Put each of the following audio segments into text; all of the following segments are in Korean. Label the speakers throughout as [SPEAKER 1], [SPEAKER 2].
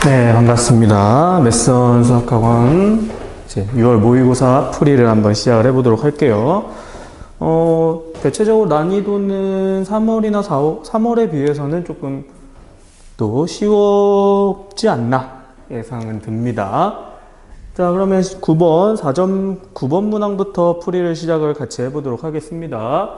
[SPEAKER 1] 네, 반갑습니다. 메선 수학학원 이제 6월 모의고사 풀이를 한번 시작을 해보도록 할게요. 대체적으로 난이도는 3월이나 3월에 비해서는 조금 또 쉬웠지 않나 예상은 듭니다. 자, 그러면 9번, 4.9번 문항부터 풀이를 시작을 같이 해보도록 하겠습니다.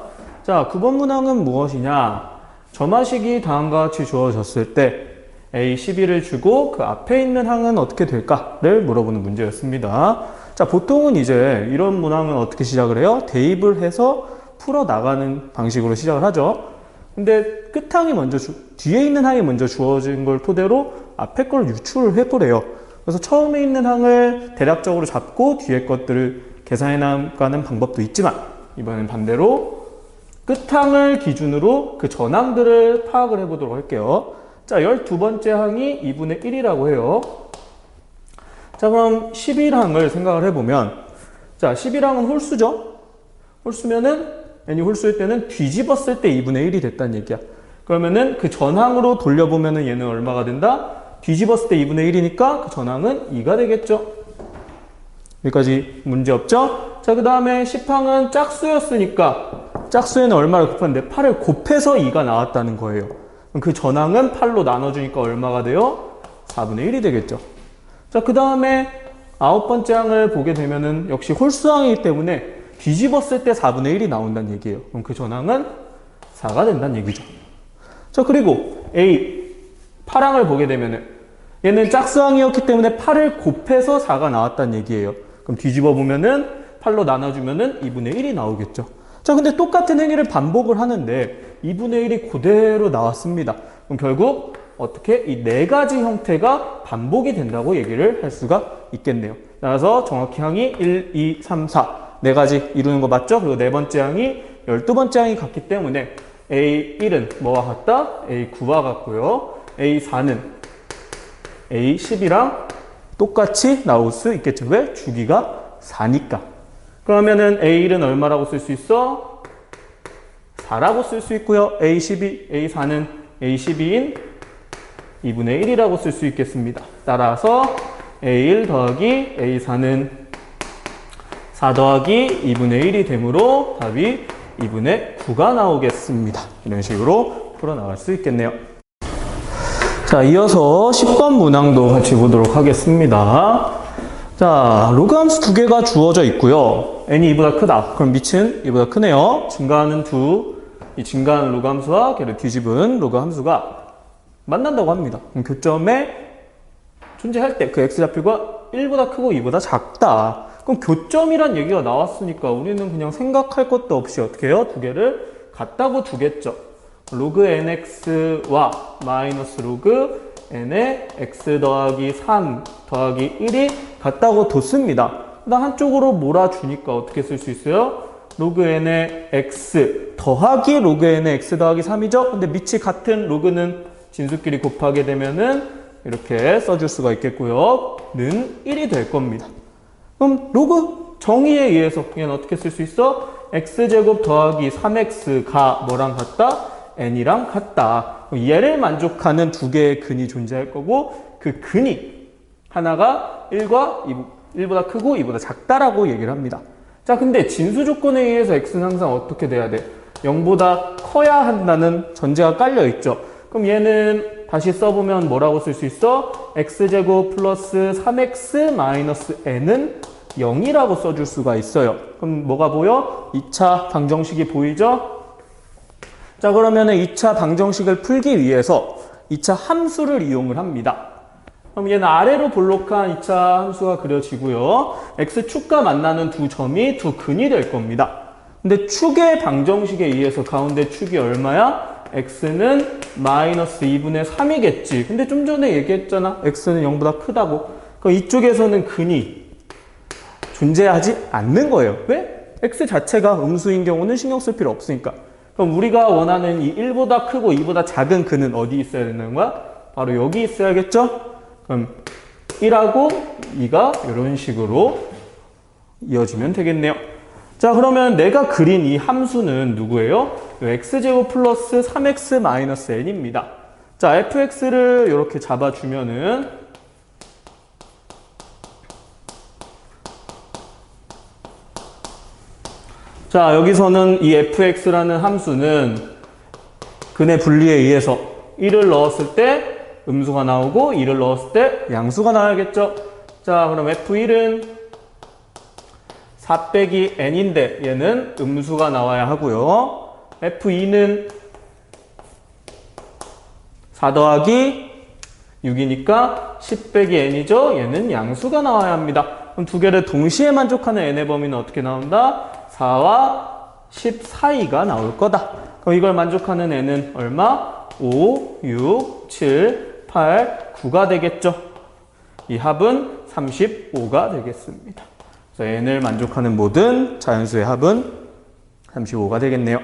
[SPEAKER 1] 자, 9번 문항은 무엇이냐? 점화식이 다음과 같이 주어졌을 때 A12를 주고 그 앞에 있는 항은 어떻게 될까를 물어보는 문제였습니다. 자, 보통은 이제 이런 문항은 어떻게 시작을 해요? 대입을 해서 풀어나가는 방식으로 시작을 하죠. 근데 끝항이 먼저 뒤에 있는 항이 먼저 주어진 걸 토대로 앞에 걸 유출을 해보래요. 그래서 처음에 있는 항을 대략적으로 잡고 뒤에 것들을 계산해 나가는 방법도 있지만 이번엔 반대로 끝항을 기준으로 그 전항들을 파악을 해보도록 할게요. 자, 12번째 항이 2분의 1이라고 해요. 자, 그럼 11항을 생각을 해보면, 자, 11항은 홀수죠? 홀수면은, n이 홀수일 때는 뒤집었을 때 2분의 1이 됐다는 얘기야. 그러면은 그 전항으로 돌려보면은 얘는 얼마가 된다? 뒤집었을 때 2분의 1이니까 그 전항은 2가 되겠죠? 여기까지 문제 없죠? 자, 그 다음에 10항은 짝수였으니까, 짝수에는 얼마를 곱하는데 8을 곱해서 2가 나왔다는 거예요. 그럼 그 전항은 8로 나눠주니까 얼마가 돼요? 4분의 1이 되겠죠. 자, 그 다음에 9번째 항을 보게 되면은 역시 홀수항이기 때문에 뒤집었을 때 4분의 1이 나온다는 얘기예요. 그럼 그 전항은 4가 된다는 얘기죠. 자, 그리고 A 8항을 보게 되면은 얘는 짝수항이었기 때문에 8을 곱해서 4가 나왔다는 얘기예요. 그럼 뒤집어 보면은 8로 나눠주면은 2분의 1이 나오겠죠. 자, 근데 똑같은 행위를 반복을 하는데 2분의 1이 그대로 나왔습니다. 그럼 결국 어떻게 이 네 가지 형태가 반복이 된다고 얘기를 할 수가 있겠네요. 따라서 정확히 항이 1, 2, 3, 4 네 가지 이루는 거 맞죠? 그리고 네 번째 항이 12번째 항이 같기 때문에 A1은 뭐와 같다? A9와 같고요. A4는 A10이랑 똑같이 나올 수 있겠죠. 왜? 주기가 4니까. 그러면은 A1은 얼마라고 쓸 수 있어? 4라고 쓸 수 있고요. A4는 A12인 2분의 1이라고 쓸 수 있겠습니다. 따라서 A1 더하기 A4는 4 더하기 2분의 1이 되므로 답이 2분의 9가 나오겠습니다. 이런 식으로 풀어나갈 수 있겠네요. 자, 이어서 10번 문항도 같이 보도록 하겠습니다. 자, 로그 함수 두 개가 주어져 있고요. n이 이보다 크다. 그럼 밑은 이보다 크네요. 증가하는 이 증가하는 로그 함수와 걔를 뒤집은 로그 함수가 만난다고 합니다. 그럼 교점에 존재할 때 그 x좌표가 1보다 크고 2보다 작다. 그럼 교점이란 얘기가 나왔으니까 우리는 그냥 생각할 것도 없이 어떻게 해요? 두 개를 같다고 두겠죠. 로그 nx와 마이너스 로그 n의 x 더하기 3 더하기 1이 같다고 뒀습니다. 그다음 한쪽으로 몰아주니까 어떻게 쓸 수 있어요? 로그 n의 x 더하기 로그 n의 x 더하기 3이죠? 근데 밑이 같은 로그는 진수끼리 곱하게 되면은 이렇게 써줄 수가 있겠고요. 는 1이 될 겁니다. 그럼 로그 정의에 의해서 얘는 어떻게 쓸 수 있어? x제곱 더하기 3x가 뭐랑 같다? n이랑 같다. 얘를 만족하는 두 개의 근이 존재할 거고 그 근이 하나가 1보다 크고 2보다 작다라고 얘기를 합니다. 자, 근데 진수 조건에 의해서 x는 항상 어떻게 돼야 돼? 0보다 커야 한다는 전제가 깔려 있죠. 그럼 얘는 다시 써보면 뭐라고 쓸 수 있어? x제곱 플러스 3x 마이너스 n은 0이라고 써줄 수가 있어요. 그럼 뭐가 보여? 2차 방정식이 보이죠? 자, 그러면은 2차 방정식을 풀기 위해서 2차 함수를 이용을 합니다. 그럼 얘는 아래로 볼록한 2차 함수가 그려지고요. x축과 만나는 두 점이 두 근이 될 겁니다. 근데 축의 방정식에 의해서 가운데 축이 얼마야? x는 마이너스 2분의 3이겠지. 근데 좀 전에 얘기했잖아. x는 0보다 크다고. 그럼 이쪽에서는 근이 존재하지 않는 거예요. 왜? x 자체가 음수인 경우는 신경 쓸 필요 없으니까. 그럼 우리가 원하는 이 1보다 크고 2보다 작은 근은 어디 있어야 되는 거야? 바로 여기 있어야겠죠? 그럼 1하고 2가 이런 식으로 이어지면 되겠네요. 자, 그러면 내가 그린 이 함수는 누구예요? x제곱 플러스 3x 마이너스 n입니다. 자, fx를 이렇게 잡아주면은 자, 여기서는 이 fx라는 함수는 근의 분리에 의해서 1을 넣었을 때 음수가 나오고 2를 넣었을 때 양수가 나와야겠죠. 자, 그럼 f1은 4 빼기 n인데 얘는 음수가 나와야 하고요. f2는 4 더하기 6이니까 10 빼기 n이죠. 얘는 양수가 나와야 합니다. 그럼 두 개를 동시에 만족하는 n의 범위는 어떻게 나온다? 4와 10 사이가 나올 거다. 그럼 이걸 만족하는 n은 얼마? 5, 6, 7, 8, 9가 되겠죠. 이 합은 35가 되겠습니다. 그래서 n을 만족하는 모든 자연수의 합은 35가 되겠네요.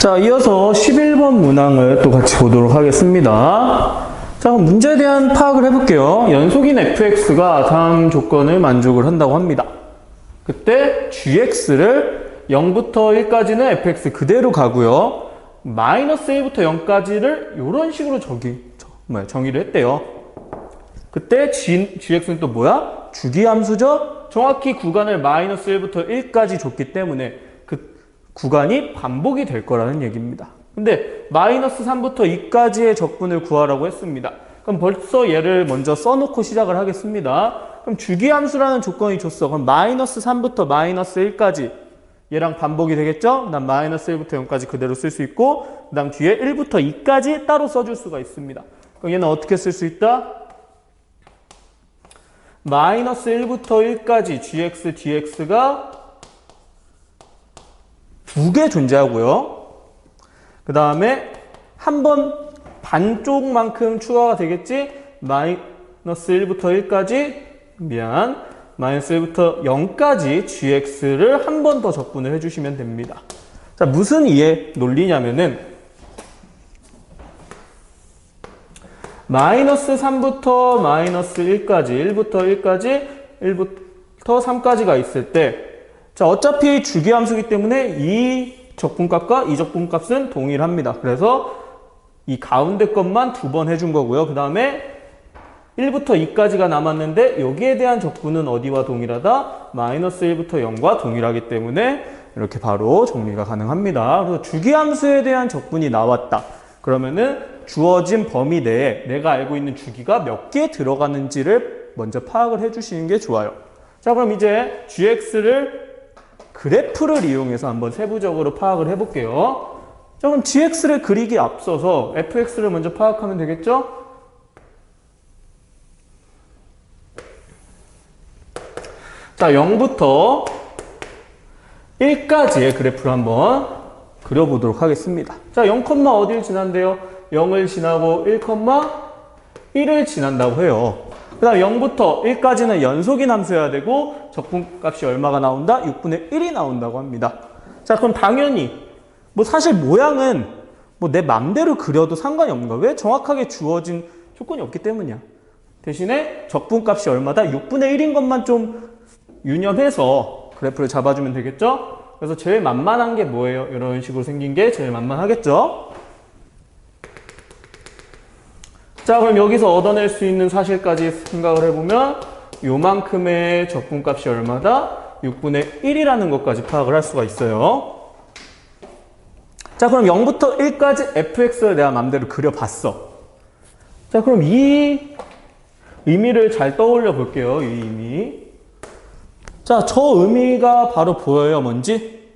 [SPEAKER 1] 자, 이어서 11번 문항을 또 같이 보도록 하겠습니다. 자, 그럼 문제에 대한 파악을 해볼게요. 연속인 fx가 다음 조건을 만족을 한다고 합니다. 그때 gx를 0부터 1까지는 fx 그대로 가고요. 마이너스 1부터 0까지를 이런 식으로 정의를 했대요. 그때 gx는 또 뭐야? 주기함수죠? 정확히 구간을 마이너스 1부터 1까지 줬기 때문에 그 구간이 반복이 될 거라는 얘기입니다. 근데 마이너스 3부터 2까지의 적분을 구하라고 했습니다. 그럼 벌써 얘를 먼저 써놓고 시작을 하겠습니다. 그럼 주기함수라는 조건이 줬어. 그럼 마이너스 3부터 마이너스 1까지 얘랑 반복이 되겠죠? 그 다음 마이너스 1부터 0까지 그대로 쓸 수 있고 그 다음 뒤에 1부터 2까지 따로 써줄 수가 있습니다. 그럼 얘는 어떻게 쓸 수 있다? 마이너스 1부터 1까지 gx, dx가 두 개 존재하고요. 그 다음에 한 번 반쪽만큼 추가가 되겠지? 마이너스 1부터 1까지 마이너스 1부터 0까지 gx를 한 번 더 적분을 해주시면 됩니다. 자, 무슨 이해 논리냐면은 마이너스 3부터 마이너스 1까지 1부터 1까지 1부터 3까지가 있을 때 자, 어차피 주기함수이기 때문에 이 적분값과 이 적분값은 동일합니다. 그래서 이 가운데 것만 두 번 해준 거고요. 그 다음에 1부터 2까지가 남았는데 여기에 대한 적분은 어디와 동일하다? 마이너스 1부터 0과 동일하기 때문에 이렇게 바로 정리가 가능합니다. 그래서 주기함수에 대한 적분이 나왔다. 그러면은 주어진 범위 내에 내가 알고 있는 주기가 몇 개 들어가는지를 먼저 파악을 해주시는 게 좋아요. 자, 그럼 이제 gx를 그래프를 이용해서 한번 세부적으로 파악을 해볼게요. 자, 그럼 gx를 그리기 앞서서 fx를 먼저 파악하면 되겠죠? 자, 0부터 1까지의 그래프를 한번 그려보도록 하겠습니다. 자, 0, 어디를 지난대요? 0을 지나고 1,1을 지난다고 해요. 그 다음 0부터 1까지는 연속인 함수여야 되고 적분값이 얼마가 나온다? 6분의 1이 나온다고 합니다. 자, 그럼 당연히 뭐 사실 모양은 뭐 내 맘대로 그려도 상관이 없는 거야. 왜? 정확하게 주어진 조건이 없기 때문이야. 대신에 적분값이 얼마다? 6분의 1인 것만 좀 유념해서 그래프를 잡아주면 되겠죠? 그래서 제일 만만한 게 뭐예요? 이런 식으로 생긴 게 제일 만만하겠죠? 자, 그럼 여기서 얻어낼 수 있는 사실까지 생각을 해보면 요만큼의 적분값이 얼마다? 6분의 1이라는 것까지 파악을 할 수가 있어요. 자, 그럼 0부터 1까지 fx를 내가 맘대로 그려봤어. 자, 그럼 이 의미를 잘 떠올려 볼게요. 이 의미. 자, 저 의미가 바로 보여요. 뭔지?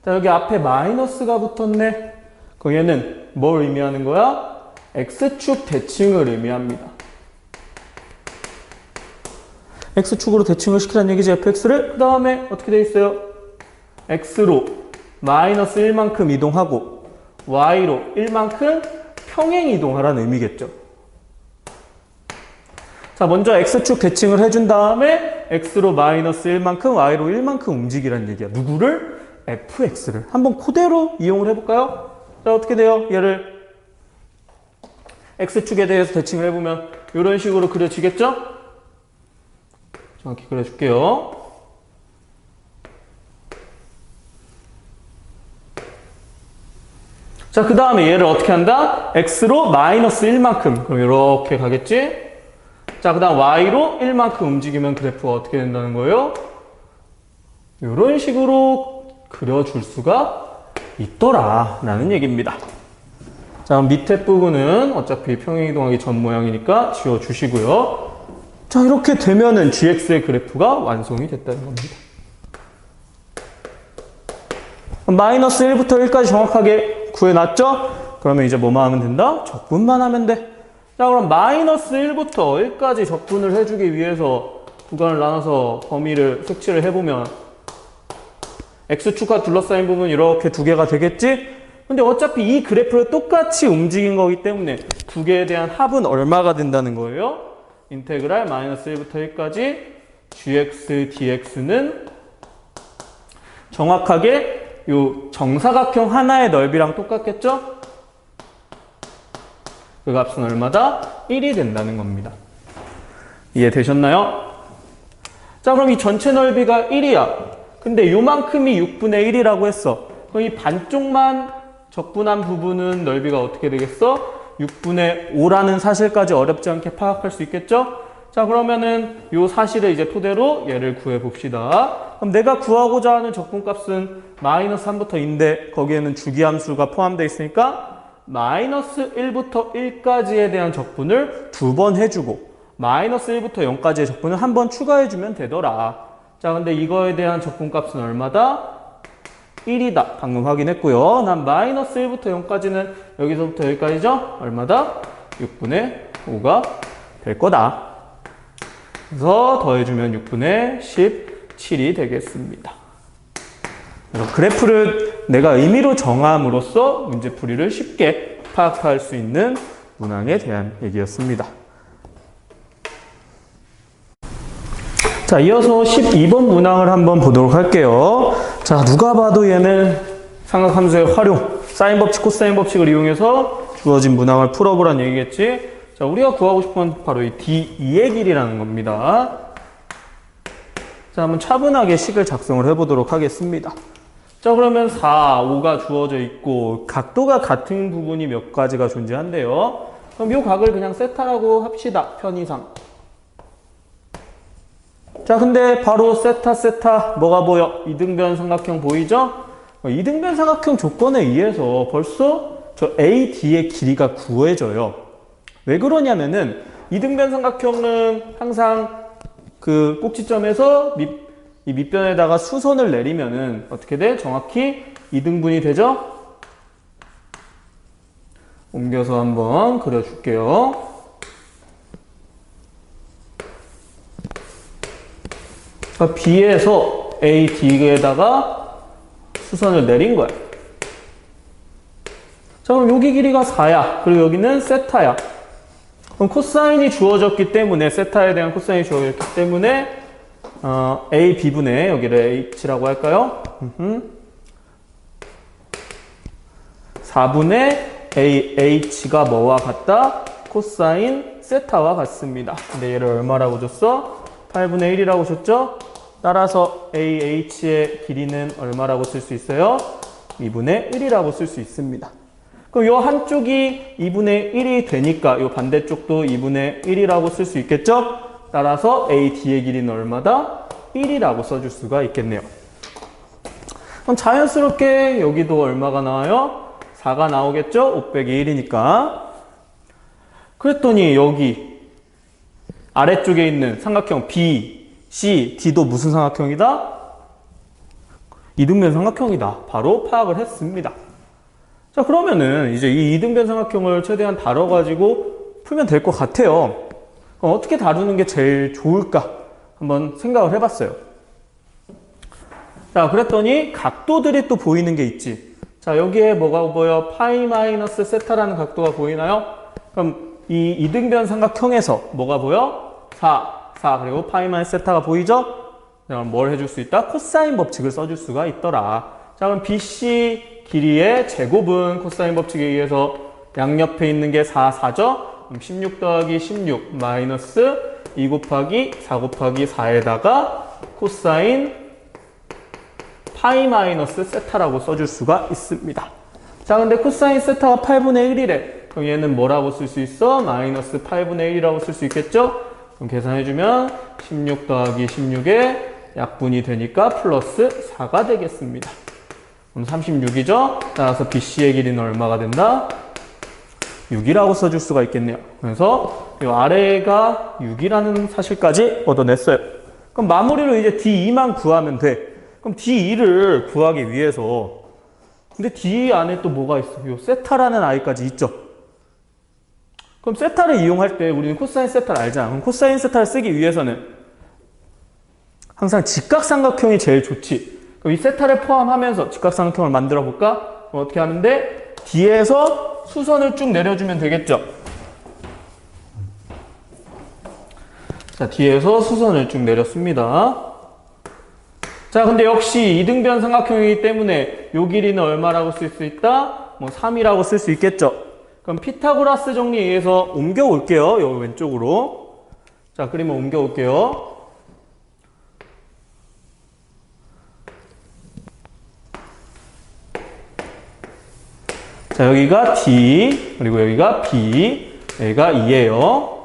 [SPEAKER 1] 자, 여기 앞에 마이너스가 붙었네. 그럼 얘는 뭘 의미하는 거야? x축 대칭을 의미합니다. x축으로 대칭을 시키라는 얘기지, fx를. 그 다음에 어떻게 되어 있어요? x로 마이너스 1만큼 이동하고 y로 1만큼 평행 이동하라는 의미겠죠. 자, 먼저 x축 대칭을 해준 다음에 x로 마이너스 1만큼 y로 1만큼 움직이라는 얘기야. 누구를? fx를. 한번 그대로 이용을 해볼까요? 자, 어떻게 돼요? 얘를 x축에 대해서 대칭을 해보면 이런 식으로 그려지겠죠? 정확히 그려줄게요. 자, 그 다음에 얘를 어떻게 한다? x로 마이너스 1만큼. 그럼 이렇게 가겠지? 자, 그 다음 y로 1만큼 움직이면 그래프가 어떻게 된다는 거예요? 이런 식으로 그려줄 수가 있더라 라는 얘기입니다. 자, 그럼 밑에 부분은 어차피 평행이동하기 전 모양이니까 지워주시고요. 자, 이렇게 되면은 gx의 그래프가 완성이 됐다는 겁니다. 마이너스 1부터 1까지 정확하게 구해놨죠? 그러면 이제 뭐만 하면 된다? 적분만 하면 돼. 자, 그럼 마이너스 1부터 1까지 적분을 해주기 위해서 구간을 나눠서 범위를 색칠을 해보면 x축과 둘러싸인 부분 이렇게 두 개가 되겠지? 근데 어차피 이 그래프를 똑같이 움직인 거기 때문에 두 개에 대한 합은 얼마가 된다는 거예요? 인테그랄 마이너스 1부터 1까지 gx dx는 정확하게 요 정사각형 하나의 넓이랑 똑같겠죠? 그 값은 얼마다? 1이 된다는 겁니다. 이해되셨나요? 자, 그럼 이 전체 넓이가 1이야. 근데 요만큼이 6분의 1이라고 했어. 그럼 이 반쪽만 적분한 부분은 넓이가 어떻게 되겠어? 6분의 5라는 사실까지 어렵지 않게 파악할 수 있겠죠? 자, 그러면은 요 사실을 이제 토대로 얘를 구해 봅시다. 그럼 내가 구하고자 하는 적분값은 마이너스 3부터인데 거기에는 주기함수가 포함되어 있으니까 마이너스 1부터 1까지에 대한 적분을 두 번 해주고 마이너스 1부터 0까지의 적분을 한 번 추가해주면 되더라. 자, 근데 이거에 대한 적분값은 얼마다? 1이다. 방금 확인했고요. 난 마이너스 1부터 0까지는 여기서부터 여기까지죠? 얼마다? 6분의 5가 될 거다. 그래서 더해주면 6분의 17이 되겠습니다. 그래서 그래프를 내가 의미로 정함으로써 문제풀이를 쉽게 파악할 수 있는 문항에 대한 얘기였습니다. 자, 이어서 12번 문항을 한번 보도록 할게요. 자, 누가 봐도 얘는 삼각함수의 활용, 사인 법칙, 코사인 법칙을 이용해서 주어진 문항을 풀어보란 얘기겠지. 자, 우리가 구하고 싶은 건 바로 이 D2의 길이라는 겁니다. 자, 한번 차분하게 식을 작성을 해보도록 하겠습니다. 자, 그러면 4, 5가 주어져 있고 각도가 같은 부분이 몇 가지가 존재한대요. 그럼 이 각을 그냥 세타라고 합시다. 편의상. 자, 근데 바로 세타 뭐가 보여? 이등변 삼각형 보이죠? 이등변 삼각형 조건에 의해서 벌써 저 AD의 길이가 구해져요. 왜 그러냐면은 이등변 삼각형은 항상 그 꼭지점에서 이 밑변에다가 수선을 내리면은 어떻게 돼? 정확히 이등분이 되죠? 옮겨서 한번 그려줄게요. B에서 AD에다가 수선을 내린 거야. 자, 그럼 여기 길이가 4야. 그리고 여기는 세타야. 그럼 코사인이 주어졌기 때문에, 세타에 대한 코사인이 주어졌기 때문에 A, B분의 여기를 H라고 할까요? 4분의 A, H가 뭐와 같다? 코사인 세타와 같습니다. 근데 얘를 얼마라고 줬어? 8분의 1이라고 줬죠? 따라서 AH의 길이는 얼마라고 쓸 수 있어요? 2분의 1이라고 쓸 수 있습니다. 그럼 이 한쪽이 2분의 1이 되니까 이 반대쪽도 2분의 1이라고 쓸 수 있겠죠? 따라서 AD의 길이는 얼마다? 1이라고 써줄 수가 있겠네요. 그럼 자연스럽게 여기도 얼마가 나와요? 4가 나오겠죠? 5 빼기 1이니까. 그랬더니 여기 아래쪽에 있는 삼각형 B, C, D도 무슨 삼각형이다? 이등변 삼각형이다. 바로 파악을 했습니다. 자, 그러면은 이제 이 이등변 삼각형을 최대한 다뤄가지고 풀면 될 것 같아요. 그럼 어떻게 다루는 게 제일 좋을까? 한번 생각을 해봤어요. 자, 그랬더니 각도들이 또 보이는 게 있지. 자, 여기에 뭐가 보여? 파이 마이너스 세타라는 각도가 보이나요? 그럼 이 이등변 삼각형에서 뭐가 보여? 4 그리고 파이 마이너스 세타가 보이죠? 그럼 뭘 해줄 수 있다? 코사인 법칙을 써줄 수가 있더라. 자, 그럼 BC 길이의 제곱은 코사인 법칙에 의해서 양옆에 있는 게 4죠? 그럼 16 더하기 16 마이너스 2 곱하기 4 곱하기 4에다가 코사인 파이 마이너스 세타라고 써줄 수가 있습니다. 자, 근데 코사인 세타가 8분의 1이래. 그럼 얘는 뭐라고 쓸 수 있어? 마이너스 8분의 1이라고 쓸 수 있겠죠? 그럼 계산해주면 16 더하기 16에 약분이 되니까 플러스 4가 되겠습니다. 그럼 36이죠? 따라서 BC의 길이는 얼마가 된다? 6이라고 써줄 수가 있겠네요. 그래서 이 아래가 6이라는 사실까지 얻어냈어요. 그럼 마무리로 이제 D2만 구하면 돼. 그럼 D2를 구하기 위해서, 근데 D 안에 또 뭐가 있어? 요 세타라는 아이까지 있죠? 그럼 세타를 이용할 때 우리는 코사인 세타를 알잖아. 그럼 코사인 세타를 쓰기 위해서는 항상 직각삼각형이 제일 좋지. 그럼 이 세타를 포함하면서 직각삼각형을 만들어 볼까? 어떻게 하는데? D에서 수선을 쭉 내려주면 되겠죠? 자, D에서 수선을 쭉 내렸습니다. 자, 근데 역시 이등변 삼각형이기 때문에 요 길이는 얼마라고 쓸 수 있다? 뭐 3이라고 쓸 수 있겠죠? 그럼 피타고라스 정리에 의해서 옮겨 올게요. 요 왼쪽으로. 자, 그림을 옮겨 올게요. 자, 여기가 D, 그리고 여기가 B, 여기가 2예요.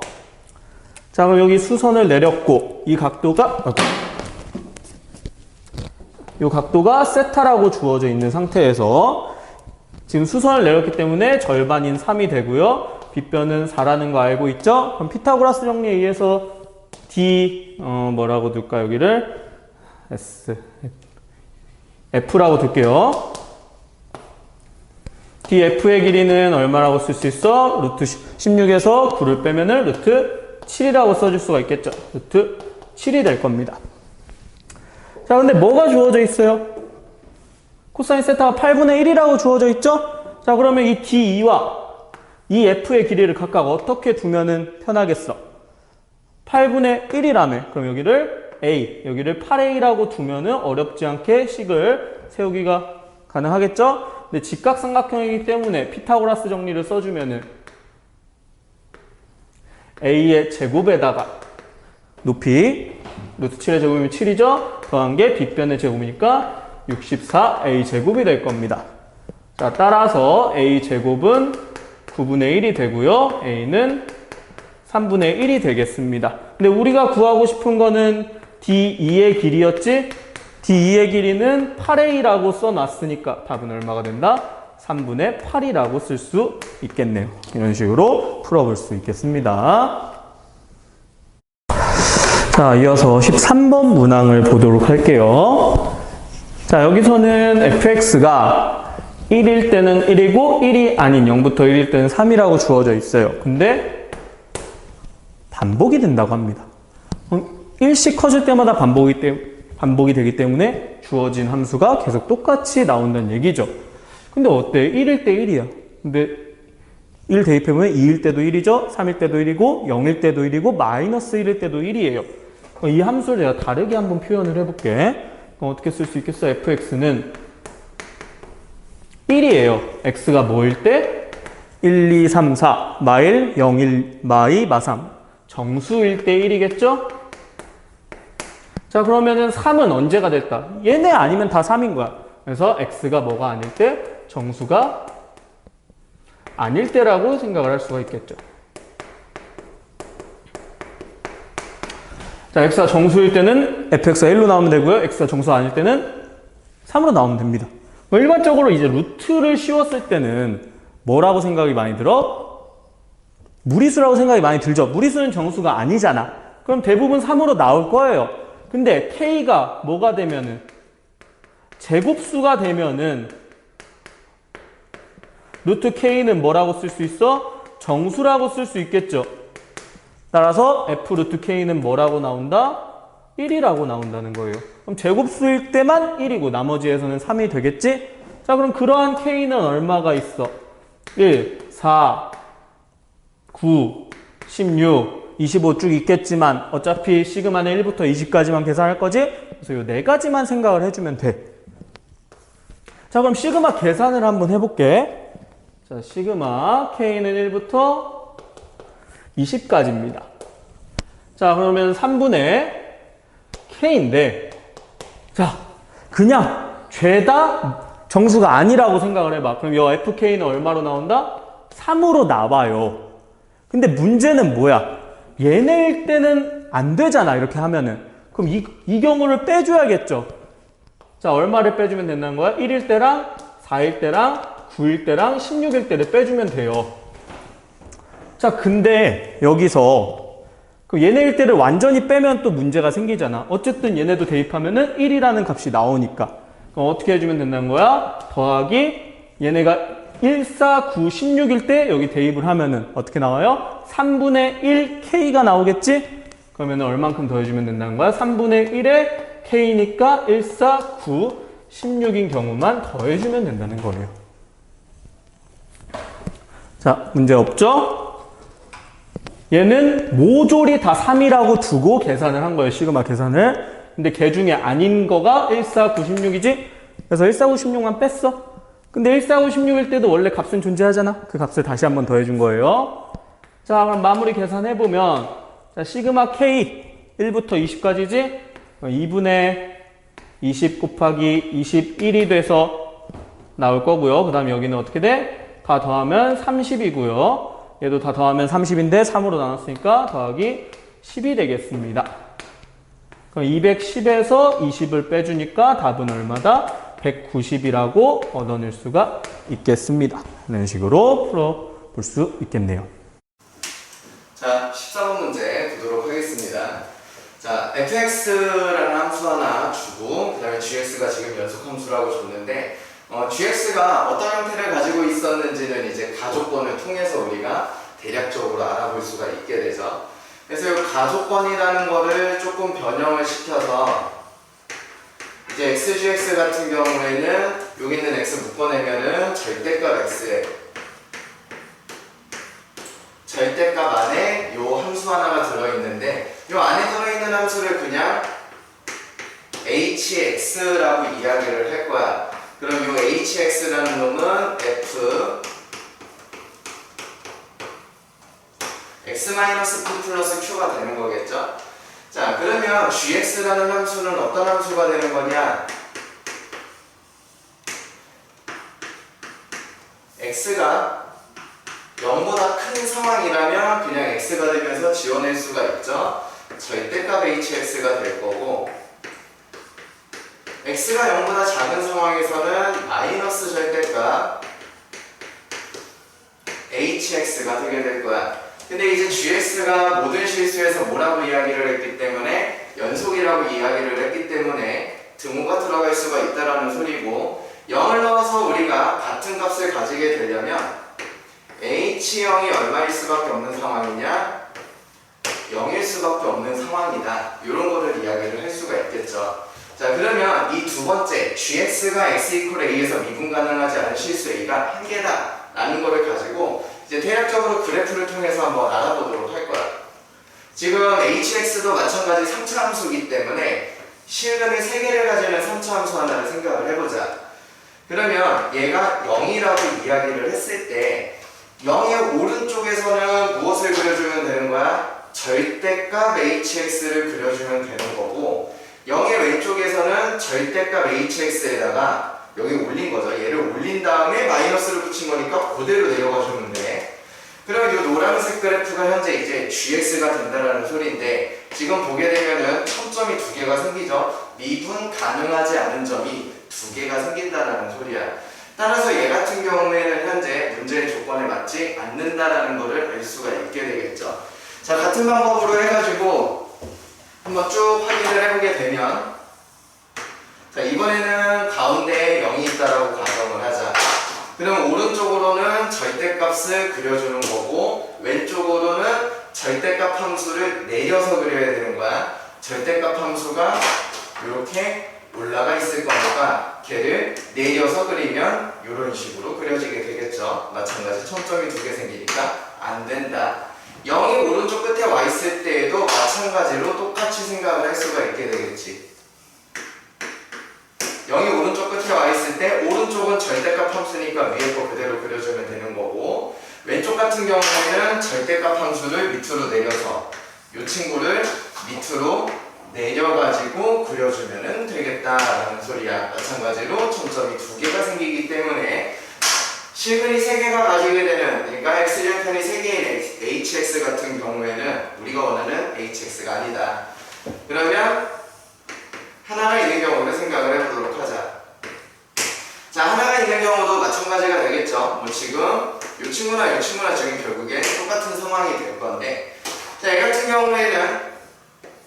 [SPEAKER 1] 자, 그럼 여기 수선을 내렸고, 이 각도가 세타라고 주어져 있는 상태에서 지금 수선을 내렸기 때문에 절반인 3이 되고요. 빗변은 4라는 거 알고 있죠? 그럼 피타고라스 정리에 의해서 D, 뭐라고 둘까, 여기를? S, F라고 둘게요. DF의 길이는 얼마라고 쓸 수 있어? 루트 16에서 9를 빼면은 루트 7이라고 써줄 수가 있겠죠. 루트 7이 될 겁니다. 자, 근데 뭐가 주어져 있어요? 코사인 세타가 8분의 1이라고 주어져 있죠? 자, 그러면 이 D2와 이 F의 길이를 각각 어떻게 두면은 편하겠어? 8분의 1이라며. 그럼 여기를 A, 여기를 8A라고 두면은 어렵지 않게 식을 세우기가 가능하겠죠? 근데 직각삼각형이기 때문에 피타고라스 정리를 써주면은 A의 제곱에다가 높이 루트 7의 제곱이면 7이죠? 더한 게 빗변의 제곱이니까 64A 제곱이 될 겁니다. 자, 따라서 A 제곱은 9분의 1이 되고요. A는 3분의 1이 되겠습니다. 근데 우리가 구하고 싶은 거는 D2의 길이였지? D2의 길이는 8A라고 써놨으니까 답은 얼마가 된다? 3분의 8이라고 쓸 수 있겠네요. 이런 식으로 풀어볼 수 있겠습니다. 자, 이어서 13번 문항을 보도록 할게요. 자, 여기서는 fx가 1일 때는 1이고 1이 아닌 0부터 1일 때는 3이라고 주어져 있어요. 근데 반복이 된다고 합니다. 1씩 커질 때마다 반복이 되기 때문에 주어진 함수가 계속 똑같이 나온다는 얘기죠. 근데 어때? 1일 때 1이야. 근데 1 대입해보면 2일 때도 1이죠. 3일 때도 1이고 0일 때도 1이고 마이너스 1일 때도 1이에요. 이 함수를 내가 다르게 한번 표현을 해볼게. 어떻게 쓸 수 있겠어? fx는 1이에요. x가 뭐일 때? 1, 2, 3, 4, 마일, 0, 1, 마이, 마3. 정수일 때 1이겠죠? 자, 그러면은 3은 언제가 됐다? 얘네 아니면 다 3인 거야. 그래서 x가 뭐가 아닐 때? 정수가 아닐 때라고 생각을 할 수가 있겠죠. 자, x가 정수일 때는 fx가 1로 나오면 되고요. x가 정수가 아닐 때는 3으로 나오면 됩니다. 일반적으로 이제 루트를 씌웠을 때는 뭐라고 생각이 많이 들어? 무리수라고 생각이 많이 들죠. 무리수는 정수가 아니잖아. 그럼 대부분 3으로 나올 거예요. 근데 k가 뭐가 되면은 제곱수가 되면은 루트 k는 뭐라고 쓸 수 있어? 정수라고 쓸 수 있겠죠. 따라서 f 루트 k는 뭐라고 나온다? 1이라고 나온다는 거예요. 그럼 제곱수일 때만 1이고 나머지에서는 3이 되겠지? 자, 그럼 그러한 k는 얼마가 있어? 1, 4, 9, 16, 25 쭉 있겠지만 어차피 시그마는 1부터 20까지만 계산할 거지? 그래서 이 네 가지만 생각을 해주면 돼. 자, 그럼 시그마 계산을 한번 해볼게. 자, 시그마 k는 1부터 20까지입니다. 자, 그러면 3분의 k인데, 자, 그냥 죄다 정수가 아니라고 생각을 해봐. 그럼 이 fk는 얼마로 나온다? 3으로 나와요. 근데 문제는 뭐야? 얘네일 때는 안 되잖아, 이렇게 하면은. 그럼 이 경우를 빼줘야겠죠. 자, 얼마를 빼주면 된다는 거야? 1일 때랑 4일 때랑 9일 때랑 16일 때를 빼주면 돼요. 자, 근데 여기서 그 얘네일 때를 완전히 빼면 또 문제가 생기잖아. 어쨌든 얘네도 대입하면은 1이라는 값이 나오니까. 그럼 어떻게 해주면 된다는 거야? 더하기 얘네가 1, 4, 9, 16일 때 여기 대입을 하면은 어떻게 나와요? 3분의 1 K가 나오겠지? 그러면 얼만큼 더해주면 된다는 거야? 3분의 1에 K니까 1, 4, 9, 16인 경우만 더해주면 된다는 거예요. 자, 문제 없죠? 얘는 모조리 다 3이라고 두고 계산을 한 거예요. 시그마 계산을. 근데 걔 중에 아닌 거가 1, 4, 9, 16이지? 그래서 1, 4, 9, 16만 뺐어. 근데 1, 4, 9, 16일 때도 원래 값은 존재하잖아. 그 값을 다시 한번 더해준 거예요. 자, 그럼 마무리 계산해보면 자, 시그마 K 1부터 20까지지? 2분의 20 곱하기 21이 돼서 나올 거고요. 그 다음에 여기는 어떻게 돼? 다 더하면 30이고요. 얘도 다 더하면 30인데 3으로 나눴으니까 더하기 10이 되겠습니다. 그럼 210에서 20을 빼주니까 답은 얼마다? 190이라고 얻어낼 수가 있겠습니다. 이런 식으로 풀어볼 수 있겠네요.
[SPEAKER 2] 자, 13번 문제 보도록 하겠습니다. 자, fx라는 함수 하나 주고 그 다음에 gx가 지금 연속 함수라고 줬는데 gx가 어떤 형태를 가지고 있었는지는 이제 가족권을 통해서 우리가 대략적으로 알아볼 수가 있게 되죠. 그래서 이 가족권이라는 거를 조금 변형을 시켜서 이제 xgx 같은 경우에는 여기 있는 x 묶어내면은 절대값 x에 절대값 안에 요 함수 하나가 들어있는데 요 안에 들어있는 함수를 그냥 hx라고 이야기를 할 거야. 그럼 요 hx라는 놈은 f x-p 플러스 q가 되는 거겠죠? 자, 그러면 gx라는 함수는 어떤 함수가 되는 거냐? x가 0보다 큰 상황이라면 그냥 x가 되면서 지워낼 수가 있죠. 절대값 hx가 될 거고 x가 0보다 작은 상황에서는 마이너스 절대값 hx가 되게 될 거야. 근데 이제 gx가 모든 실수에서 뭐라고 이야기를 했기 때문에 연속이라고 이야기를 했기 때문에 등호가 들어갈 수가 있다라는 소리고 0을 넣어서 우리가 같은 값을 가지게 되려면 h0이 얼마일 수밖에 없는 상황이냐? 0일 수밖에 없는 상황이다. 이런 거를 이야기를 할 수가 있겠죠. 자, 그러면 이 두 번째 gx가 x=a에서 미분 가능하지 않은 실수 a가 한 개다 라는 거를 가지고 이제 대략적으로 그래프를 통해서 한번 알아보도록 할 거야. 지금 hx도 마찬가지 3차 함수이기 때문에 실근을 3개를 가지는 3차 함수 하나를 생각을 해보자. 그러면 얘가 0이라고 이야기를 했을 때 0의 오른쪽에서는 무엇을 그려주면 되는 거야? 절대값 hx를 그려주면 되는 거고 0의 왼쪽에서는 절대값 hx에다가 여기 올린 거죠. 얘를 올린 다음에 마이너스를 붙인 거니까 그대로 내려가주면 돼. 그럼 이 노란색 그래프가 현재 이제 gx가 된다라는 소리인데 지금 보게 되면은 첨점이 2개가 생기죠. 미분 가능하지 않은 점이 2개가 생긴다라는 소리야. 따라서 얘 같은 경우에는 현재 문제의 조건에 맞지 않는다라는 거를 알 수가 있게 되겠죠. 자, 같은 방법으로 해가지고 한번 쭉 확인을 해보게 되면 자, 이번에는 가운데에 0이 있다라고 가정을 하자. 그럼 오른쪽으로는 절대값을 그려주는 거고 왼쪽으로는 절대값 함수를 내려서 그려야 되는 거야. 절대값 함수가 이렇게 올라가 있을 거니까 걔를 내려서 그리면 이런 식으로 그려지게 되겠죠. 마찬가지 첨점이 2개 생기니까 안 된다. 0이 오른쪽 끝에 와 있을 때에도 마찬가지로 똑같이 생각을 할 수가 있게 되겠지. 0이 오른쪽 끝에 와 있을 때 오른쪽은 절대값 함수니까 위에 거 그대로 그려주면 되는 거고 왼쪽 같은 경우에는 절대값 함수를 밑으로 내려서 이 친구를 밑으로 내려가지고 그려주면 되겠다라는 소리야. 마찬가지로 첨점이 2개가 생기기 때문에 실근이 3개가 가지게 되는 그러니까 x절편이 3개인 hx 같은 경우에는 우리가 원하는 hx가 아니다. 그러면 하나가 있는 경우를 생각을 해보도록 하자. 자, 하나가 있는 경우도 마찬가지가 되겠죠. 뭐 지금 이 친구나 이 친구나 지금 결국에 똑같은 상황이 될 건데, 자, 이 같은 경우에는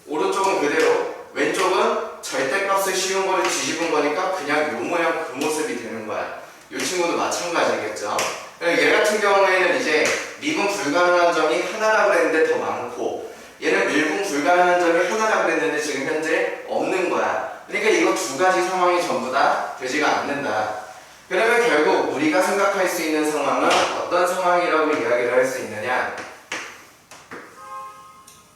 [SPEAKER 2] 오른쪽은 그대로, 왼쪽은 절대값을 씌운 거를 뒤집은 거니까 그냥 요 모양 그 모습이 되는 거야. 이 친구도 마찬가지겠죠. 얘 같은 경우에는 이제 미분 불가능한 점이 하나라고 그랬는데 더 많고, 얘는 밀분 불가능한 점이 하나라고 그랬는데 지금 현재 없는 거야. 그러니까 이거 두 가지 상황이 전부 다 되지가 않는다. 그러면 결국 우리가 생각할 수 있는 상황은 어떤 상황이라고 이야기를 할 수 있느냐?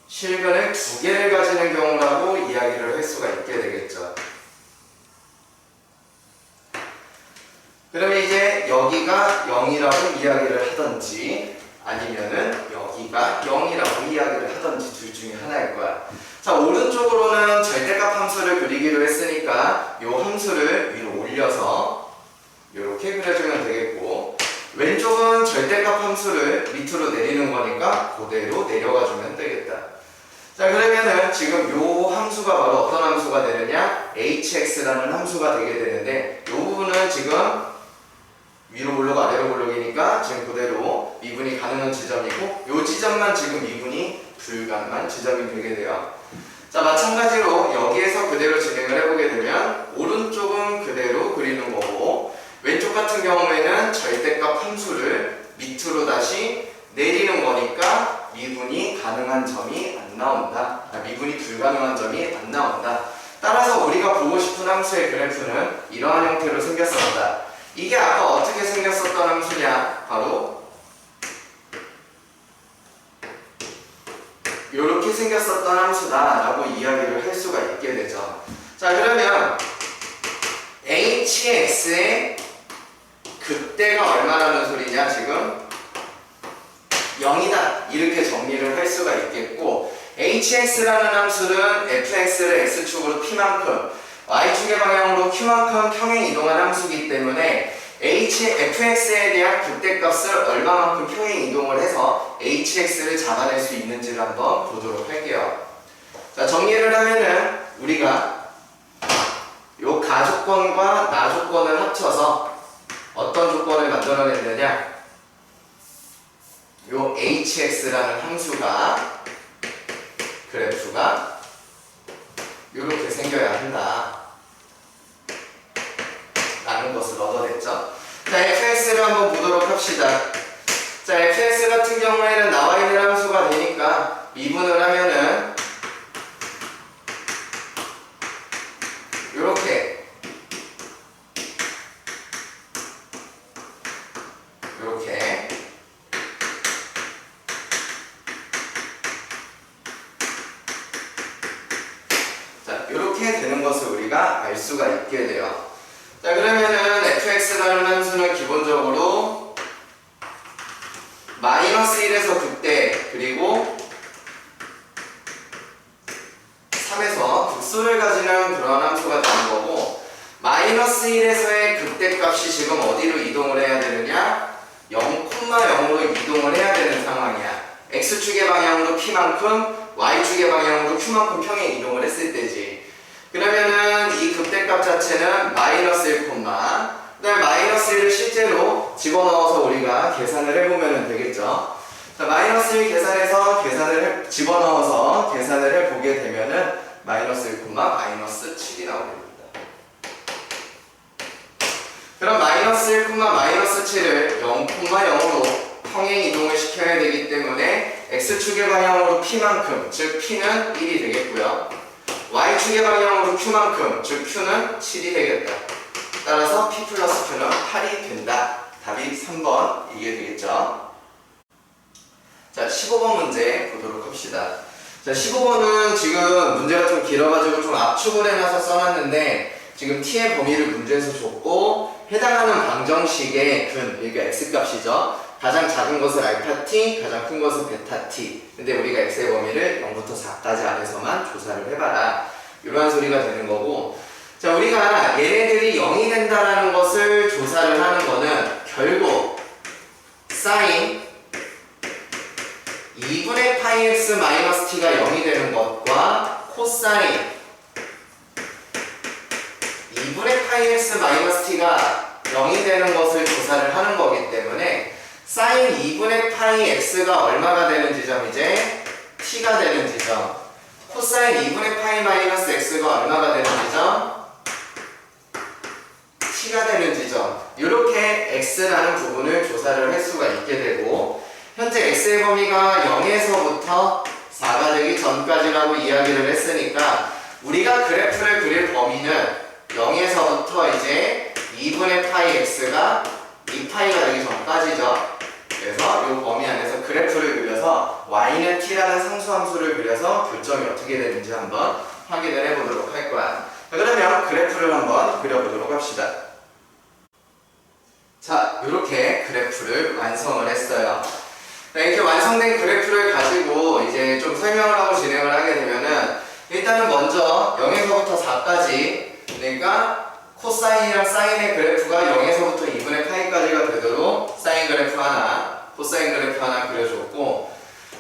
[SPEAKER 2] 실근을 두 개를 가지는 경우라고 이야기를 할 수가 있게 되겠죠. 그러면 이제 여기가 0이라고 이야기를 하던지 아니면은 여기가 0이라고 이야기를 하던지 둘 중에 하나일 거야. 자, 오른쪽으로는 절대값 함수를 그리기로 했으니까 이 함수를 위로 올려서 이렇게 그려주면 되겠고, 왼쪽은 절대값 함수를 밑으로 내리는 거니까 그대로 내려가 주면 되겠다. 자, 그러면은 지금 요 함수가 바로 어떤 함수가 되느냐? hx라는 함수가 되게 되는데, 요 부분은 지금 위로 올라고 아래로 올라기니까 지금 그대로 미분이 가능한 지점이고, 요 지점만 지금 미분이 불가능한 지점이 되게 돼요. 자, 마찬가지로 여기에서 그대로 진행을 해보게 되면 오른쪽은 그대로 그리는 거고, 왼쪽 같은 경우에는 절대값 함수를 밑으로 다시 내리는 거니까 미분이 가능한 점이 안 나온다. 미분이 불가능한 점이 안 나온다. 따라서 우리가 보고 싶은 함수의 그래프는 이러한 형태로 생겼었다. 이게 아까 어떻게 생겼었던 함수냐? 바로 이렇게 생겼었던 함수다라고 이야기를 할 수가 있게 되죠. 자, 그러면 hx의 그때가 얼마라는 소리냐? 지금 0이다. 이렇게 정리를 할 수가 있겠고, hx라는 함수는 fx를 x축으로 p만큼, y축의 방향으로 q만큼 평행 이동한 함수이기 때문에 fx에 대한 그때값을 얼마만큼 평행 이동을 해서 hx를 잡아낼 수 있는지를 한번 보도록 할게요. 자, 정리를 하면은 우리가 요 가조건과 나조건을 합쳐서 어떤 조건을 만들어냈느냐? 요 hx라는 함수가, 그래프가 이렇게 생겨야 한다 라는 것을 얻어냈죠. 자, fx를 한번 보도록 합시다. 자, fx 같은 경우에는 나와 있는 함수가 되니까 미분을 하면은 이렇게 자, 이렇게 되는 것을 우리가 알 수가 있게 돼요. 자, 그러면은 fx라는 함수는 기본적으로 -1에서 극대, 그리고 3에서 극수를 가지는 그런 함수가 되는 거고, -1에서의 극대값이 지금 어디로 이동을 해야 되느냐? 0,0으로 이동을 해야 되는 상황이야. x축의 방향으로 p만큼, y축의 방향으로 q만큼 평행 이동을 했을 때지. 그러면은 이 극대값 자체는 -1, 그다음에 -1을 실제로 집어넣어서 우리가 계산을 해보면 되겠죠. 자, -1 계산해서 집어넣어서 계산을 해보게 되면은 -1, -7이 나오게 됩니다. 그럼 -1, -7을 0,0으로 평행 이동을 시켜야 되기 때문에 x축의 방향으로 p만큼, 즉 p는 1이 되겠고요. y축의 방향으로 q만큼, 즉 q는 7이 되겠다. 따라서 p 플러스 q는 8이 된다. 답이 3번 이게 되겠죠. 자, 15번 문제 보도록 합시다. 자, 15번은 지금 문제가 좀 길어가지고 좀 압축을 해놔서 써놨는데, 지금 t의 범위를 문제에서 줬고 해당하는 방정식의 근, 여기가 x값이죠. 가장 작은 것을 알파 t, 가장 큰 것을 베타 t. 근데 우리가 x의 범위를 0부터 4까지 안에서만 조사를 해봐라. 이러한 소리가 되는 거고, 자, 우리가 얘네들이 0이 된다라는 것을 조사를 하는 거는 결국 sin 2분의 파이 x 마이너스 t가 0이 되는 것과 코사인 2분의 파이 x 마이너스 t가 0이 되는 것을 조사를 하는 거기 때문에 사인 2분의 파이 x가 얼마가 되는 지점이제? t가 되는 지점. 코사인 2분의 파이 마이너스 x가 얼마가 되는 지점? t가 되는 지점. 이렇게 x라는 부분을 조사를 할 수가 있게 되고, 현재 x의 범위가 0에서부터 4가 되기 전까지라고 이야기를 했으니까 우리가 그래프를 그릴 범위는 0에서부터 이제 2분의 파이 x가 2파이가 되기 전까지죠. 그래서 이 범위 안에서 그래프를 그려서 y는 t라는 상수함수를 그려서 교점이 어떻게 되는지 한번 확인을 해보도록 할 거야. 자, 그러면 그래프를 한번 그려보도록 합시다. 자, 이렇게 그래프를 완성을 했어요. 이렇게 완성된 그래프를 가지고 이제 좀 설명을 하고 진행을 하게 되면은 일단은 먼저 0에서부터 4까지, 그러니까 코사인이랑 사인의 그래프가 0에서부터 2분의 파이까지가 되도록 사인 그래프 하나, 코사인 그래프 하나 그려줬고,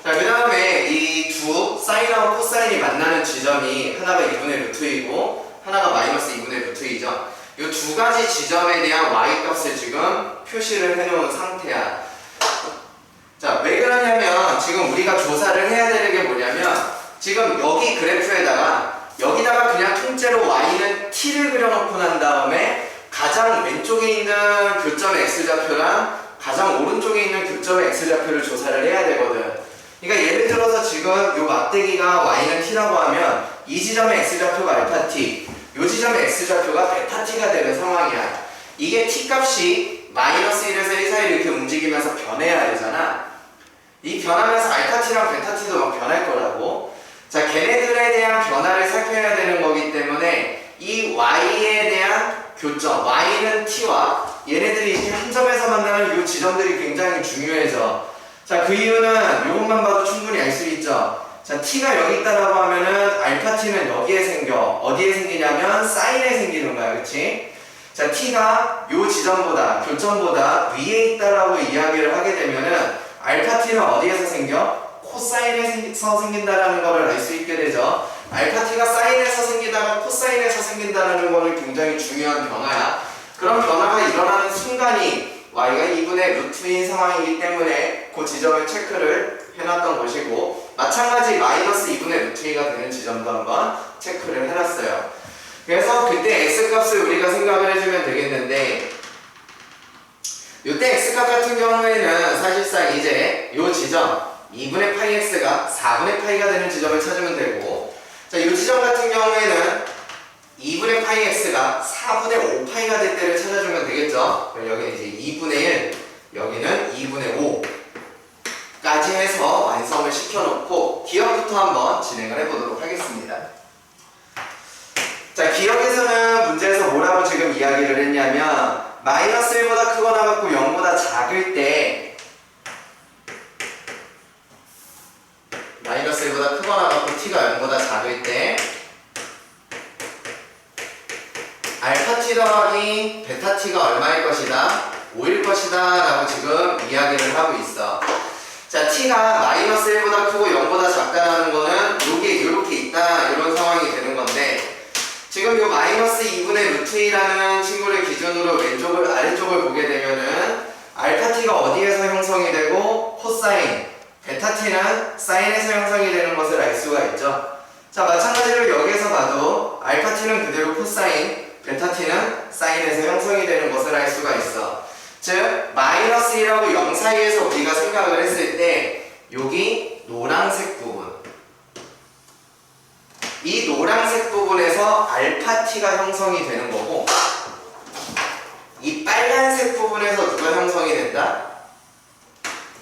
[SPEAKER 2] 자, 그 다음에 이 두 사인하고 코사인이 만나는 지점이 하나가 2분의 루트이고 하나가 마이너스 2분의 루트이죠. 이 두 가지 지점에 대한 y-값을 지금 표시를 해놓은 상태야. 자, 왜 그러냐면 지금 우리가 조사를 해야 되는 게 뭐냐면 지금 여기 그래프에다가 여기다가 그냥 통째로 y는 t를 그려놓고 난 다음에 가장 왼쪽에 있는 교점의 x좌표랑 가장 오른쪽에 있는 교점의 x좌표를 조사를 해야 되거든. 그러니까 예를 들어서 지금 요 막대기가 y는 t라고 하면 이 지점의 x좌표가 알파 t, 요 지점의 x좌표가 베타 t가 되는 상황이야. 이게 t 값이 마이너스 1에서 1 사이 이렇게 움직이면서 변해야 되잖아. 이 변하면서 알파 t랑 베타 t도 막 변할 거라고. 자, 걔네들에 대한 변화를 살펴야 되는 거기 때문에 이 y에 대한 교점, y는 t와 얘네들이 이렇게 한 점에서 만나는 이 지점들이 굉장히 중요해져. 자, 그 이유는 이것만 봐도 충분히 알 수 있죠. 자, t가 여기 있다라고 하면은 알파 t는 여기에 생겨. 어디에 생기냐면 사인에 생기는 거야, 그치? 자, t가 요 지점보다, 교점보다 위에 있다라고 이야기를 하게 되면은 알파 t는 어디에서 생겨? 코사인에서 생긴다라는 거를 알 수 있게 되죠. 알파 t가 사인에서 생기다가 코사인에서 생긴다라는 거는 굉장히 중요한 변화야. 그런 변화가 일어나는 순간이 y가 2분의 루트인 상황이기 때문에 그 지점을 체크를 해놨던 것이고, 마찬가지 마이너스 2분의 루트이가 되는 지점도 한번 체크를 해놨어요. 그래서 그때 x값을 우리가 생각을 해주면 되겠는데, 이때 x값 같은 경우에는 사실상 이제 이 지점 2분의 파이 x가 4분의 파이가 되는 지점을 찾으면 되고, 자, 이 지점 같은 경우에는 2분의 파이 x가 4분의 5파이가 될 때를 찾아주면 되겠죠. 그럼 여기는 이제 2분의 1, 여기는 2분의 5까지 해서 완성을 시켜놓고 기억부터 한번 진행을 해보도록 하겠습니다. 자, 기억에서는 문제에서 뭐라고 지금 이야기를 했냐면 마이너스 1보다 크거나 같고 0보다 작을 때, 마이너스 1보다 크거나 같고 t가 0보다 작을 때 알파 t 더하기 베타 t가 얼마일 것이다? 5일 것이다 라고 지금 이야기를 하고 있어. 자, t가 마이너스 1보다 크고 0보다 작다라는 거는 요게 이렇게 있다, 이런 상황이 되는 건데, 지금 요 마이너스 2분의 루트 2라는 친구를 기준으로 왼쪽을 아래쪽을 보게 되면은 알파 t가 어디에서 형성이 되고 코사인, 베타 t는 사인에서 형성이 되는 것을 알 수가 있죠. 자, 마찬가지로 여기에서 봐도 알파 t는 그대로 코사인, 베타 t는 사인에서 형성이 되는 것을 알 수가 있어. 즉 마이너스 1하고 0 사이에서 우리가 생각을 했을 때 여기 노란색 부분, 이 노란색 부분에서 알파 t가 형성이 되는 거고, 이 빨간색 부분에서 누가 형성이 된다?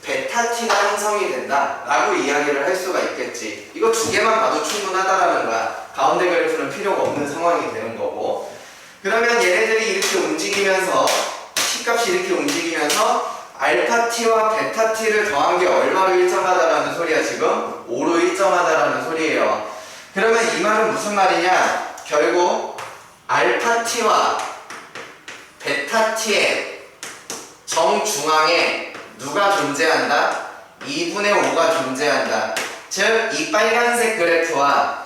[SPEAKER 2] 베타 t가 형성이 된다 라고 이야기를 할 수가 있겠지. 이거 두 개만 봐도 충분하다라는 거야. 가운데 그래프는 필요가 없는 상황이 되는 거고, 그러면 얘네들이 이렇게 움직이면서 t값이 이렇게 움직이면서 알파 t와 베타 t를 더한 게 얼마로 일정하다라는 소리야. 지금 5로 일정하다라는 소리예요. 그러면 이 말은 무슨 말이냐? 결국 알파 t와 베타 t의 정중앙에 누가 존재한다? 2분의 5가 존재한다. 즉, 이 빨간색 그래프와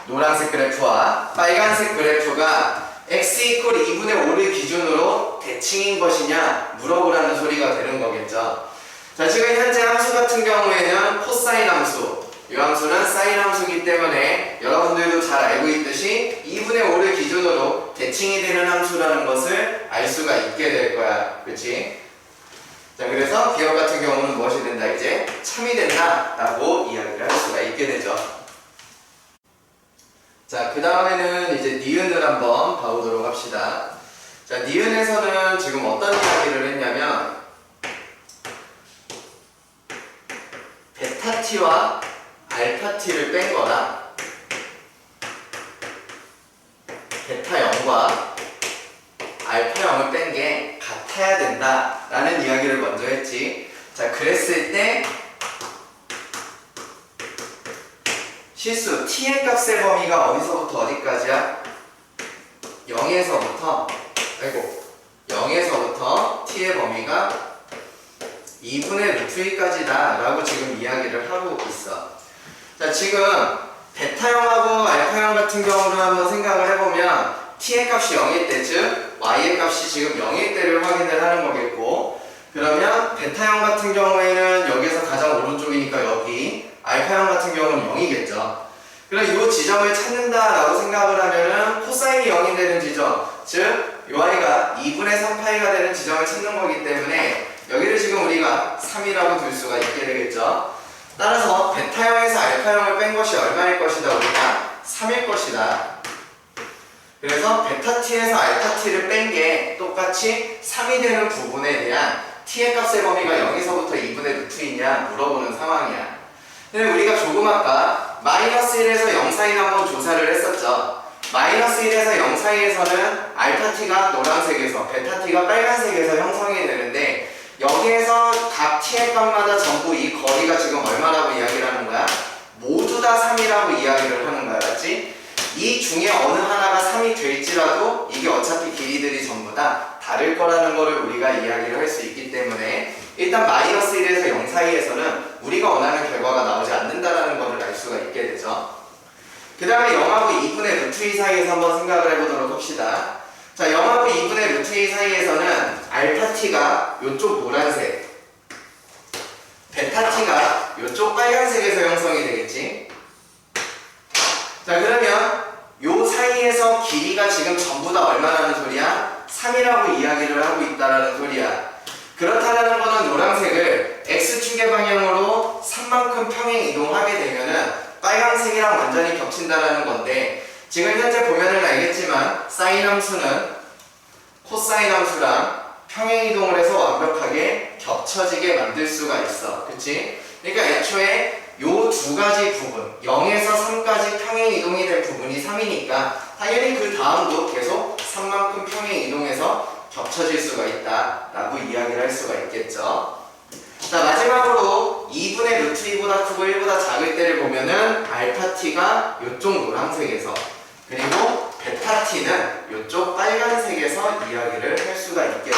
[SPEAKER 2] 노란색 그래프와 빨간색 그래프가 x 이퀄 2분의 5를 기준으로 대칭인 것이냐 물어보라는 소리가 되는 거겠죠. 자, 지금 현재 함수 같은 경우에는 코사인 함수, 이 함수는 사인 함수이기 때문에 여러분들도 잘 알고 있듯이 2분의 5를 기준으로 대칭이 되는 함수라는 것을 알 수가 있게 될 거야. 그치? 자, 그래서 기억 같은 경우는 무엇이 된다? 이제 참이 된다 라고 이야기를 할 수가 있게 되죠. 자, 그 다음에는 이제 니은을 한번 봐보도록 합시다. 자, 니은에서는 지금 어떤 이야기를 했냐면 베타 t와 알파 t를 뺀 거라 베타 0과 알파 0을 뺀 게 같아야 된다 라는 이야기를 먼저 했지. 자, 그랬을 때 실수 t의 값의 범위가 어디서부터 어디까지야? 0에서부터 t의 범위가 2분의 루트 2까지다 라고 지금 이야기를 하고 있어. 자, 지금 베타 0하고 알파 0 같은 경우를 한번 생각을 해보면 t의 값이 0일 때, 즉 y의 값이 지금 0일 때를 확인을 하는 거겠고, 그러면 베타 0 같은 경우에는 여기서 가장 오른쪽이니까 여기, 알파 0 같은 경우는 0이겠죠. 그럼 이 지점을 찾는다라고 생각을 하면은 코사인이 0이 되는 지점, 즉 y가 2분의 3파이가 되는 지점을 찾는 거기 때문에 여기를 지금 우리가 3이라고 둘 수가 있게 되겠죠. 따라서 베타 0에서 알파 0을 뺀 것이 얼마일 것이다? 우리가 3일 것이다. 그래서 베타 t에서 알파 t를 뺀 게 똑같이 3이 되는 부분에 대한 t의 값의 범위가 0에서부터 2분의 루트이냐 물어보는 상황이야. 근데 우리가 조금 아까 마이너스 1에서 0 사이를 한번 조사를 했었죠. 마이너스 1에서 0 사이에서는 알파 t가 노란색에서 베타 t가 빨간색에서 형성이 되는데, 여기에서 각 t의 값마다 전부 이 거리가 지금 얼마라고 이야기를 하는 거야? 모두 다 3이라고 이야기를 하는 거야. 맞지? 이 중에 어느 하나가 3이 될지라도 이게 어차피 길이들이 전부 다 다를 거라는 거를 우리가 이야기를 할 수 있기 때문에 일단 마이너스 1에서 0 사이에서는 우리가 원하는 결과가 나오지 않는다라는 거를 알 수가 있게 되죠. 그 다음에 0하고 2분의 루트 2 사이에서 한번 생각을 해보도록 합시다. 자, 0하고 2분의 루트 2 사이에서는 알파 t가 이쪽 노란색, 베타 t가 이쪽 빨간색에서 형성이 되겠지. 자, 그러면 요 사이에서 길이가 지금 전부 다 얼마라는 소리야? 3이라고 이야기를 하고 있다라는 소리야. 그렇다라는 거는 노란색을 x축의 방향으로 3만큼 평행 이동하게 되면은 빨간색이랑 완전히 겹친다라는 건데, 지금 현재 보면은 알겠지만 사인 함수는 코사인 함수랑 평행 이동을 해서 완벽하게 겹쳐지게 만들 수가 있어. 그치? 그러니까 애초에 요 두 가지 부분, 0에서 3까지 평행 이동이 된 부분이 3이니까 당연히 그 다음도 계속 3만큼 평행 이동해서 겹쳐질 수가 있다 라고 이야기를 할 수가 있겠죠. 자, 마지막으로 2분의 루트 2보다 크고 1보다 작을 때를 보면은 알파 t가 요쪽 노란색에서, 그리고 베타 t는 요쪽 빨간색에서 이야기를 할 수가 있게 돼.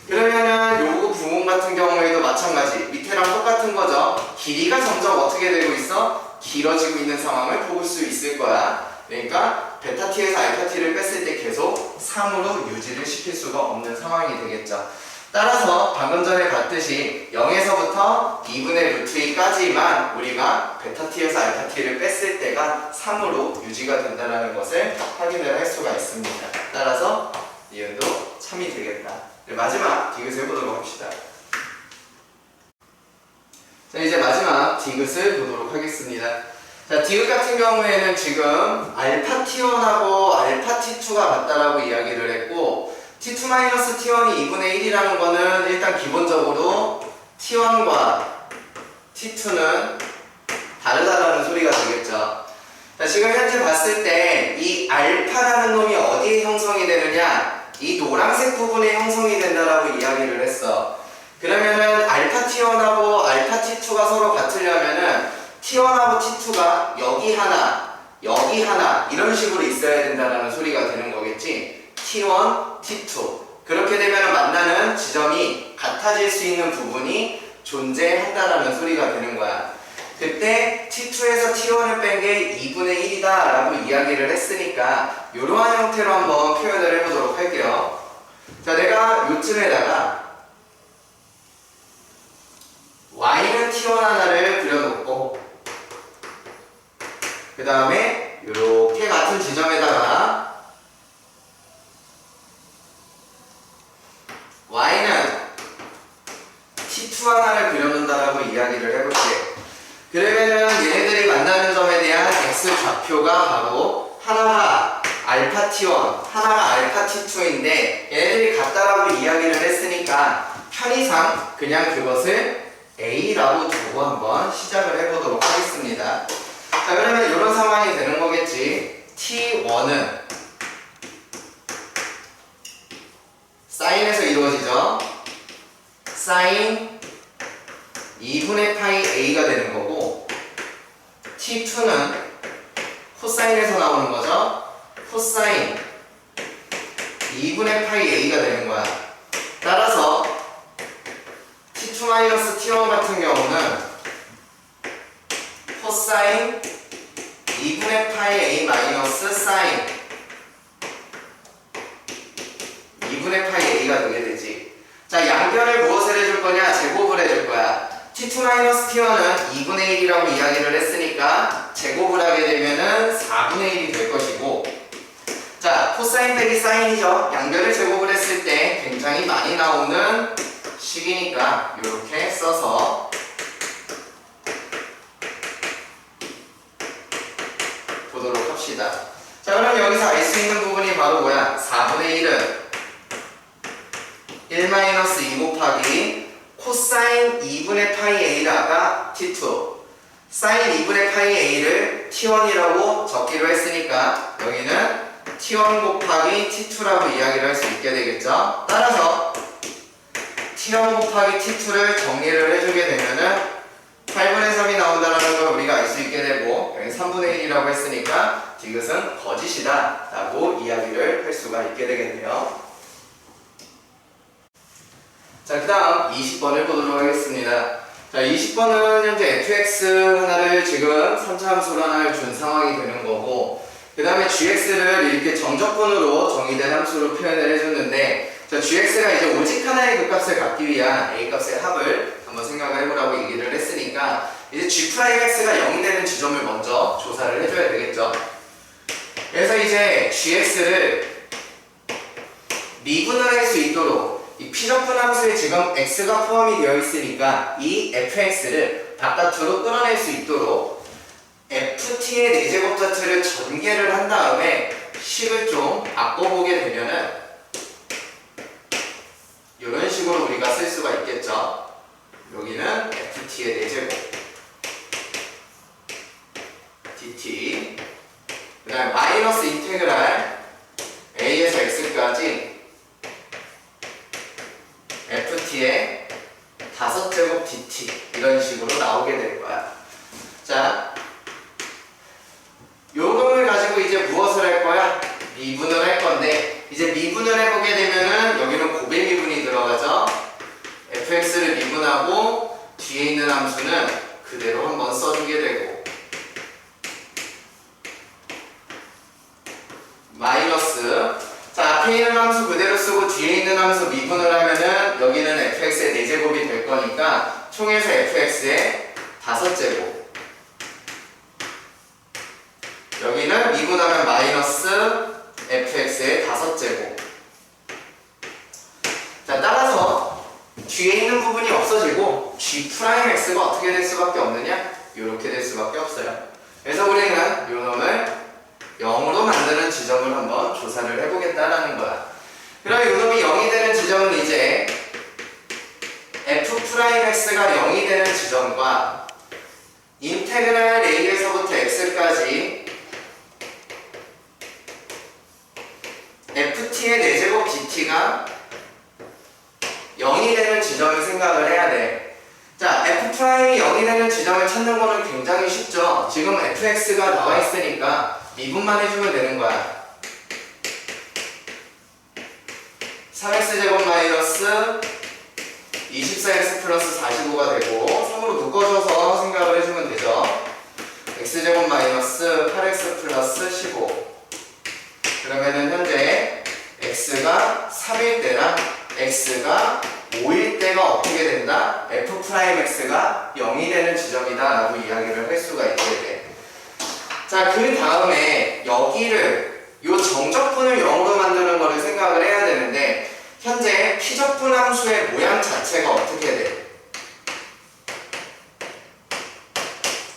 [SPEAKER 2] 그러면은 요 부분 같은 경우에도 마찬가지, 밑에랑 똑같은 거죠. 길이가 점점 어떻게 되고 있어? 길어지고 있는 상황을 볼 수 있을 거야. 그러니까 베타 t에서 알파 t를 뺐을 때 계속 3으로 유지를 시킬 수가 없는 상황이 되겠죠. 따라서 방금 전에 봤듯이 0에서부터 2분의 루트 2까지만 우리가 베타 t에서 알파 t를 뺐을 때가 3으로 유지가 된다는 것을 확인을 할 수가 있습니다. 따라서 니은도 참이 되겠다. 네, 마지막 디귿을 해보도록 합시다. 자, 이제 마지막 디귿을 보도록 하겠습니다. 자, 디귿 같은 경우에는 지금 알파 t1하고 알파 t2가 같다라고 이야기를 했고, t2-t1이 2분의 1이라는 거는 일단 기본적으로 t1과 t2는 다르다라는 소리가 되겠죠. 자, 지금 현재 봤을 때 이 알파라는 놈이 어디에 형성이 되느냐? 이 노란색 부분에 형성이 된다라고 이야기를 했어. 그러면은 알파 t1하고 알파 t2가 서로 같으려면은 t1하고 t2가 여기 하나, 여기 하나 이런 식으로 있어야 된다라는 소리가 되는 거겠지. t1, t2 그렇게 되면 만나는 지점이 같아질 수 있는 부분이 존재한다라는 소리가 되는 거야. 그때 T2에서 T1을 뺀 게 2분의 1이다 라고 이야기를 했으니까 이러한 형태로 한번 표현을 해보도록 할게요. 자, 내가 요쯤에다가 Y는 T1 하나를 그려놓고 그 다음에 이렇게 같은 지점에다가 Y는 T2 하나를 그려놓는다라고 이야기를 해볼게. 그러면은 얘네들이 만나는 점에 대한 X 좌표가 바로 하나가 알파 T1, 하나가 알파 T2인데 얘네들이 같다라고 이야기를 했으니까 편의상 그냥 그것을 A라고 두고 한번 시작을 해보도록 하겠습니다. 자, 그러면 이런 상황이 되는 거겠지. T1은 사인에서 이루어지죠. 사인 2분의 파이 A가 되는 거고 T2는 코사인에서 나오는 거죠. 코사인 2분의 파이 A가 되는 거야. 따라서 T2-T1 같은 경우는 코사인 2분의 파이 A 마이너스 사인 2분의 파이 A가 되게 되지. 자, 양변을 무엇을 해줄 거냐? 제곱을 해줄 거야. T2-T1은 2분의 1이라고 이야기를 했으니까 제곱을 하게 되면은 4분의 1이 될 것이고, 자, 코사인 빼기 사인이죠. 양변을 제곱을 했을 때 굉장히 많이 나오는 식이니까 이렇게 써서 보도록 합시다. 자, 그럼 여기서 알 수 있는 부분이 바로 뭐야? 4분의 1은 1-2 곱하기 코사인 2분의 파이 A라가 T2, 사인 2분의 파이 A를 T1이라고 적기로 했으니까 여기는 T1 곱하기 T2라고 이야기를 할 수 있게 되겠죠. 따라서 T1 곱하기 T2를 정리를 해주게 되면은 8분의 3이 나온다는 걸 우리가 알 수 있게 되고, 여기 3분의 1이라고 했으니까 디귿은 거짓이다 라고 이야기를 할 수가 있게 되겠네요. 자, 그 다음 20번을 보도록 하겠습니다. 자, 20번은 현재 fx 하나를 지금 3차 함수로 하나를 준 상황이 되는 거고, 그 다음에 gx를 이렇게 정적분으로 정의된 함수로 표현을 해줬는데, 자, gx가 이제 오직 하나의 극값을 갖기 위한 a값의 합을 한번 생각을 해보라고 얘기를 했으니까, 이제 g'x가 0이 되는 지점을 먼저 조사를 해줘야 되겠죠. 그래서 이제 gx를 미분을 할 수 있도록 이 피적분 함수에 지금 x가 포함이 되어 있으니까 이 fx를 바깥으로 끌어낼 수 있도록 ft의 4제곱 자체를 전개를 한 다음에 식을 좀 바꿔보게 되면은 이런 식으로 우리가 쓸 수가 있겠죠. 여기는 ft의 4제곱 dt, 그 다음에 마이너스 인테그랄 a에서 x까지 ft의 5제곱 dt, 이런 식으로 나오게 될 거야. 자, 요놈을 가지고 이제 무엇을 할 거야? 미분을 할 건데, 이제 미분을 해보게 되면은 여기는 고배 미분이 들어가죠. fx를 미분하고 뒤에 있는 함수는 그대로 한번 써주게 되고, 마이너스, 자, 앞에 있는 함수 그대로 쓰고 뒤에 있는 함수 미분을 하면은 여기는 fx의 4제곱이 될 거니까 총에서 fx의 5제곱, 여기는 미분하면 마이너스 fx의 5제곱. 자, 따라서 뒤에 있는 부분이 없어지고 g'x가 어떻게 될 수밖에 없느냐? 이렇게 될 수밖에 없어요. 그래서 우리는 이 놈을 0으로 만드는 지점을 한번 조사를 해보겠다라는 거야. 그럼 이 놈이 0이 되는 지점은 이제 f'x가 0이 되는 지점과 인테그랄 a에서부터 x까지 ft의 4제곱 dt가 0이 되는 지점을 생각을 해야 돼. 자, f'이 0이 되는 지점을 찾는 거는 굉장히 쉽죠. 지금 fx가 나와 있으니까 미분만 해주면 되는 거야. 3x제곱 마이너스 24x 플러스 45가 되고 3으로 묶어줘서 생각을 해주면 되죠. x제곱 마이너스 8x 플러스 15. 그러면은 현재 x가 3일 때랑 x가 5일 때가 어떻게 된다? f'x가 0이 되는 지점이다 라고 이야기를 할 수가 있게 돼. 자, 그 다음에 여기를 요 정적분을 0으로 만드는 거를 생각을 해야 되는데 현재 피적분 함수의 모양 자체가 어떻게 돼?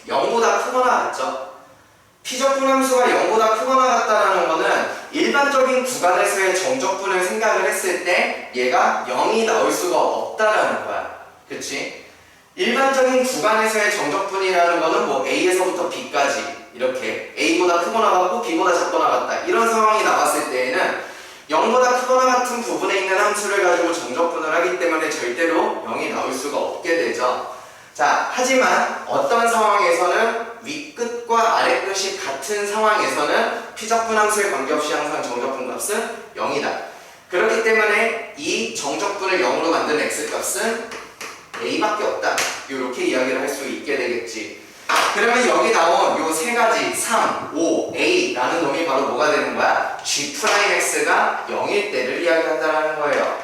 [SPEAKER 2] 0보다 크거나 같죠? 피적분 함수가 0보다 크거나 같다라는 거는 일반적인 구간에서의 정적분을 생각을 했을 때 얘가 0이 나올 수가 없다라는 거야. 그치? 일반적인 구간에서의 정적분이라는 거는 뭐 A에서부터 B까지 이렇게 A보다 크거나 같고 B보다 작거나 같다 이런 상황이 나왔을 때에는 0보다 크거나 같은 부분에 있는 함수를 가지고 정적분을 하기 때문에 절대로 0이 나올 수가 없게 되죠. 자, 하지만 어떤 상황에서는 윗끝과 아랫끝이 같은 상황에서는 피적분 함수에 관계없이 항상 정적분 값은 0이다. 그렇기 때문에 이 정적분을 0으로 만든 x값은 a밖에 없다. 이렇게 이야기를 할 수 있게 되겠지. 그러면 여기 나온 요 세 가지 3, 5, a라는 놈이 바로 뭐가 되는 거야? g'x가 0일 때를 이야기한다는 거예요.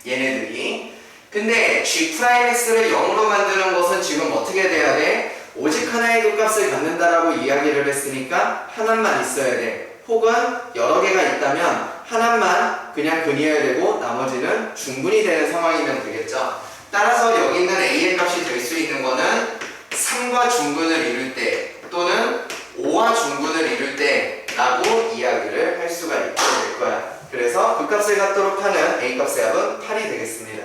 [SPEAKER 2] 얘네들이. 근데 g'x를 0으로 만드는 것은 지금 어떻게 돼야 돼? 오직 하나의 극값을 갖는다라고 이야기를 했으니까 하나만 있어야 돼. 혹은 여러 개가 있다면 하나만 그냥 근이어야 되고 나머지는 중분이 되는 상황이면 되겠죠. 따라서 여기 있는 a의 값이 될 수 있는 거는 3과 중분을 이룰 때 또는 5와 중분을 이룰 때 라고 이야기를 할 수가 있게 될 거야. 그래서 극값을 갖도록 하는 a 값의 합은 8이 되겠습니다.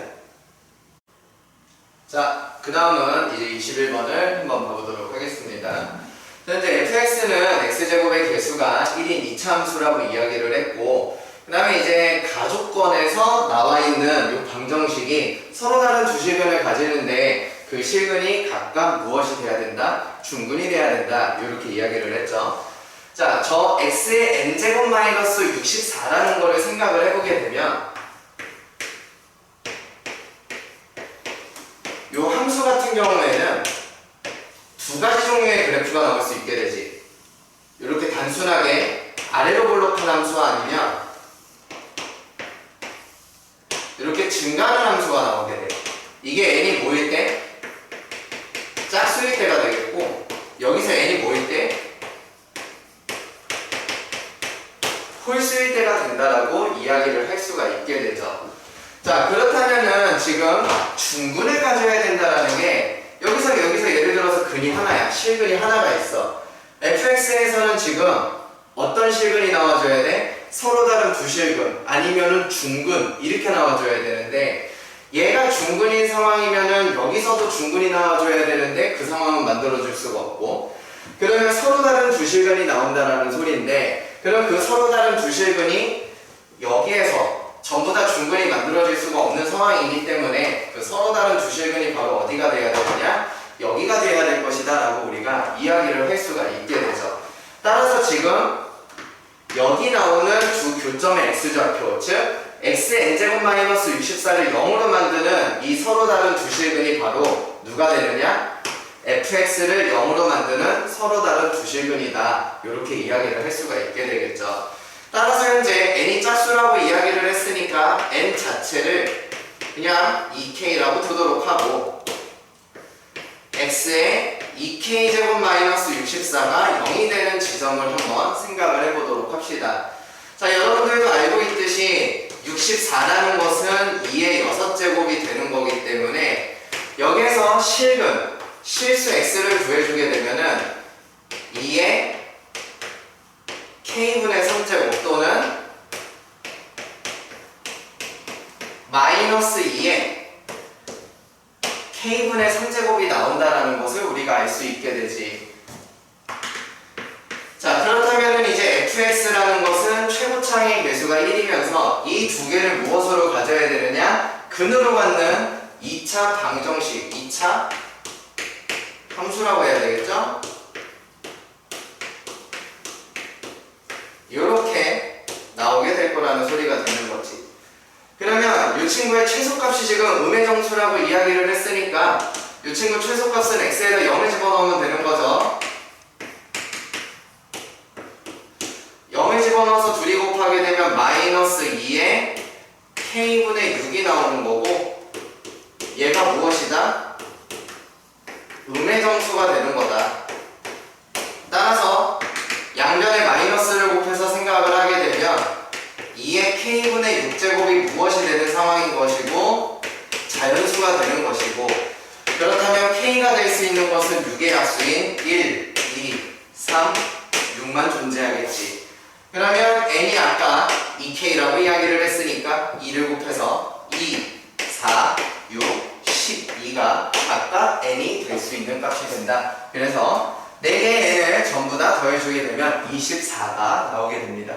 [SPEAKER 2] 자, 그 다음은 이제 21번을 한번 봐보도록 하겠습니다. 현재 fx는 x제곱의 개수가 1인 2차 함수라고 이야기를 했고 그 다음에 이제 가족권에서 나와 있는 이 방정식이 서로 다른 두 실근을 가지는데 그 실근이 각각 무엇이 돼야 된다? 중근이 돼야 된다. 이렇게 이야기를 했죠. 자, 저 x의 n제곱 마이너스 64라는 거를 생각을 해보게 되면 이 함수 같은 경우에는 두 가지 종류의 그래프가 나올 수 있게 되지. 이렇게 단순하게 아래로 볼록한 함수가 아니면 이렇게 증가하는 함수가 나오게 돼. 이게 n이 모일 때 짝수일 때가 되겠고 여기서 n이 모일 때 홀수일 때가 된다라고 이야기를 할 수가 있게 되죠. 자, 그렇다면은 지금 중근을 가져야 된다라는 게 여기서 예를 들어서 근이 하나야. 실근이 하나가 있어. fx에서는 지금 어떤 실근이 나와줘야 돼? 서로 다른 두 실근 아니면은 중근 이렇게 나와줘야 되는데 얘가 중근인 상황이면은 여기서도 중근이 나와줘야 되는데 그 상황은 만들어줄 수가 없고 그러면 서로 다른 두 실근이 나온다라는 소리인데 그럼 그 서로 다른 두 실근이 여기에서 전부 다 중근이 만들어질 수가 없는 상황이기 때문에 그 서로 다른 두 실근이 바로 어디가 돼야 되느냐? 여기가 돼야 될 것이다 라고 우리가 이야기를 할 수가 있게 되죠. 따라서 지금 여기 나오는 두 교점의 x좌표 즉 xn제곱 마이너스 64를 0으로 만드는 이 서로 다른 두 실근이 바로 누가 되느냐? fx를 0으로 만드는 서로 다른 두 실근이다. 이렇게 이야기를 할 수가 있게 되겠죠. 따라서 현재 n이 짝수라고 이야기를 했으니까 n 자체를 그냥 2k라고 두도록 하고 x의 2k제곱 마이너스 64가 0이 되는 지점을 한번 생각을 해보도록 합시다. 자, 여러분들도 알고 있듯이 64라는 것은 2의 6제곱이 되는 거기 때문에 여기에서 실근, 실수 x를 구해주게 되면은 2의 k분의 3제곱 또는 마이너스 2의 k분의 3제곱이 나온다라는 것을 우리가 알 수 있게 되지. 자, 그렇다면 이제 fx라는 것은 최고차의 개수가 1이면서 이 두 개를 무엇으로 가져야 되느냐? 근으로 갖는 2차 방정식, 2차 함수라고 해야 되겠죠? 이렇게 나오게 될 거라는 소리가 되는 거지. 그러면 이 친구의 최소값이 지금 음의 정수라고 이야기를 했으니까 이 친구 최소값은 x에다 0을 집어넣으면 되는 거죠. 0을 집어넣어서 둘이 곱하게 되면 마이너스 2에 k분의 6이 나오는 거고 얘가 무엇이다? 음의 정수가 되는 거다. 따라서 양변에 마이너스를 곱해서 생각을 하게 되면 2의 k분의 6제곱이 무엇이 되는 상황인 것이고 자연수가 되는 것이고 그렇다면 k가 될 수 있는 것은 6의 약수인 1, 2, 3, 6만 존재하겠지. 그러면 n이 아까 2k라고 이야기를 했으니까 2를 곱해서 2, 4, 6, 12가 각각 n이 될 수 있는 값이 된다. 그래서 4개의 n을 전부 다 더해주게 되면 24가 나오게 됩니다.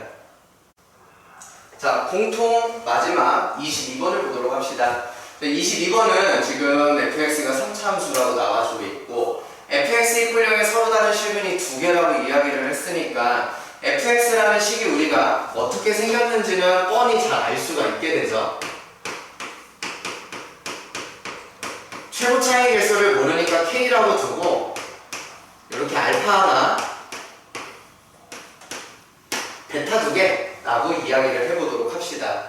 [SPEAKER 2] 자, 공통 마지막 22번을 보도록 합시다. 22번은 지금 fx가 3차 함수라고 나와주고 있고 fx 이퀄형의 서로 다른 실근이 2개라고 이야기를 했으니까 fx라는 식이 우리가 어떻게 생겼는지는 뻔히 잘 알 수가 있게 되죠. 최고 차이 개수를 모르니까 k라고 두고 이렇게 알파 하나, 베타 2개라고 이야기를 해보도록 합시다.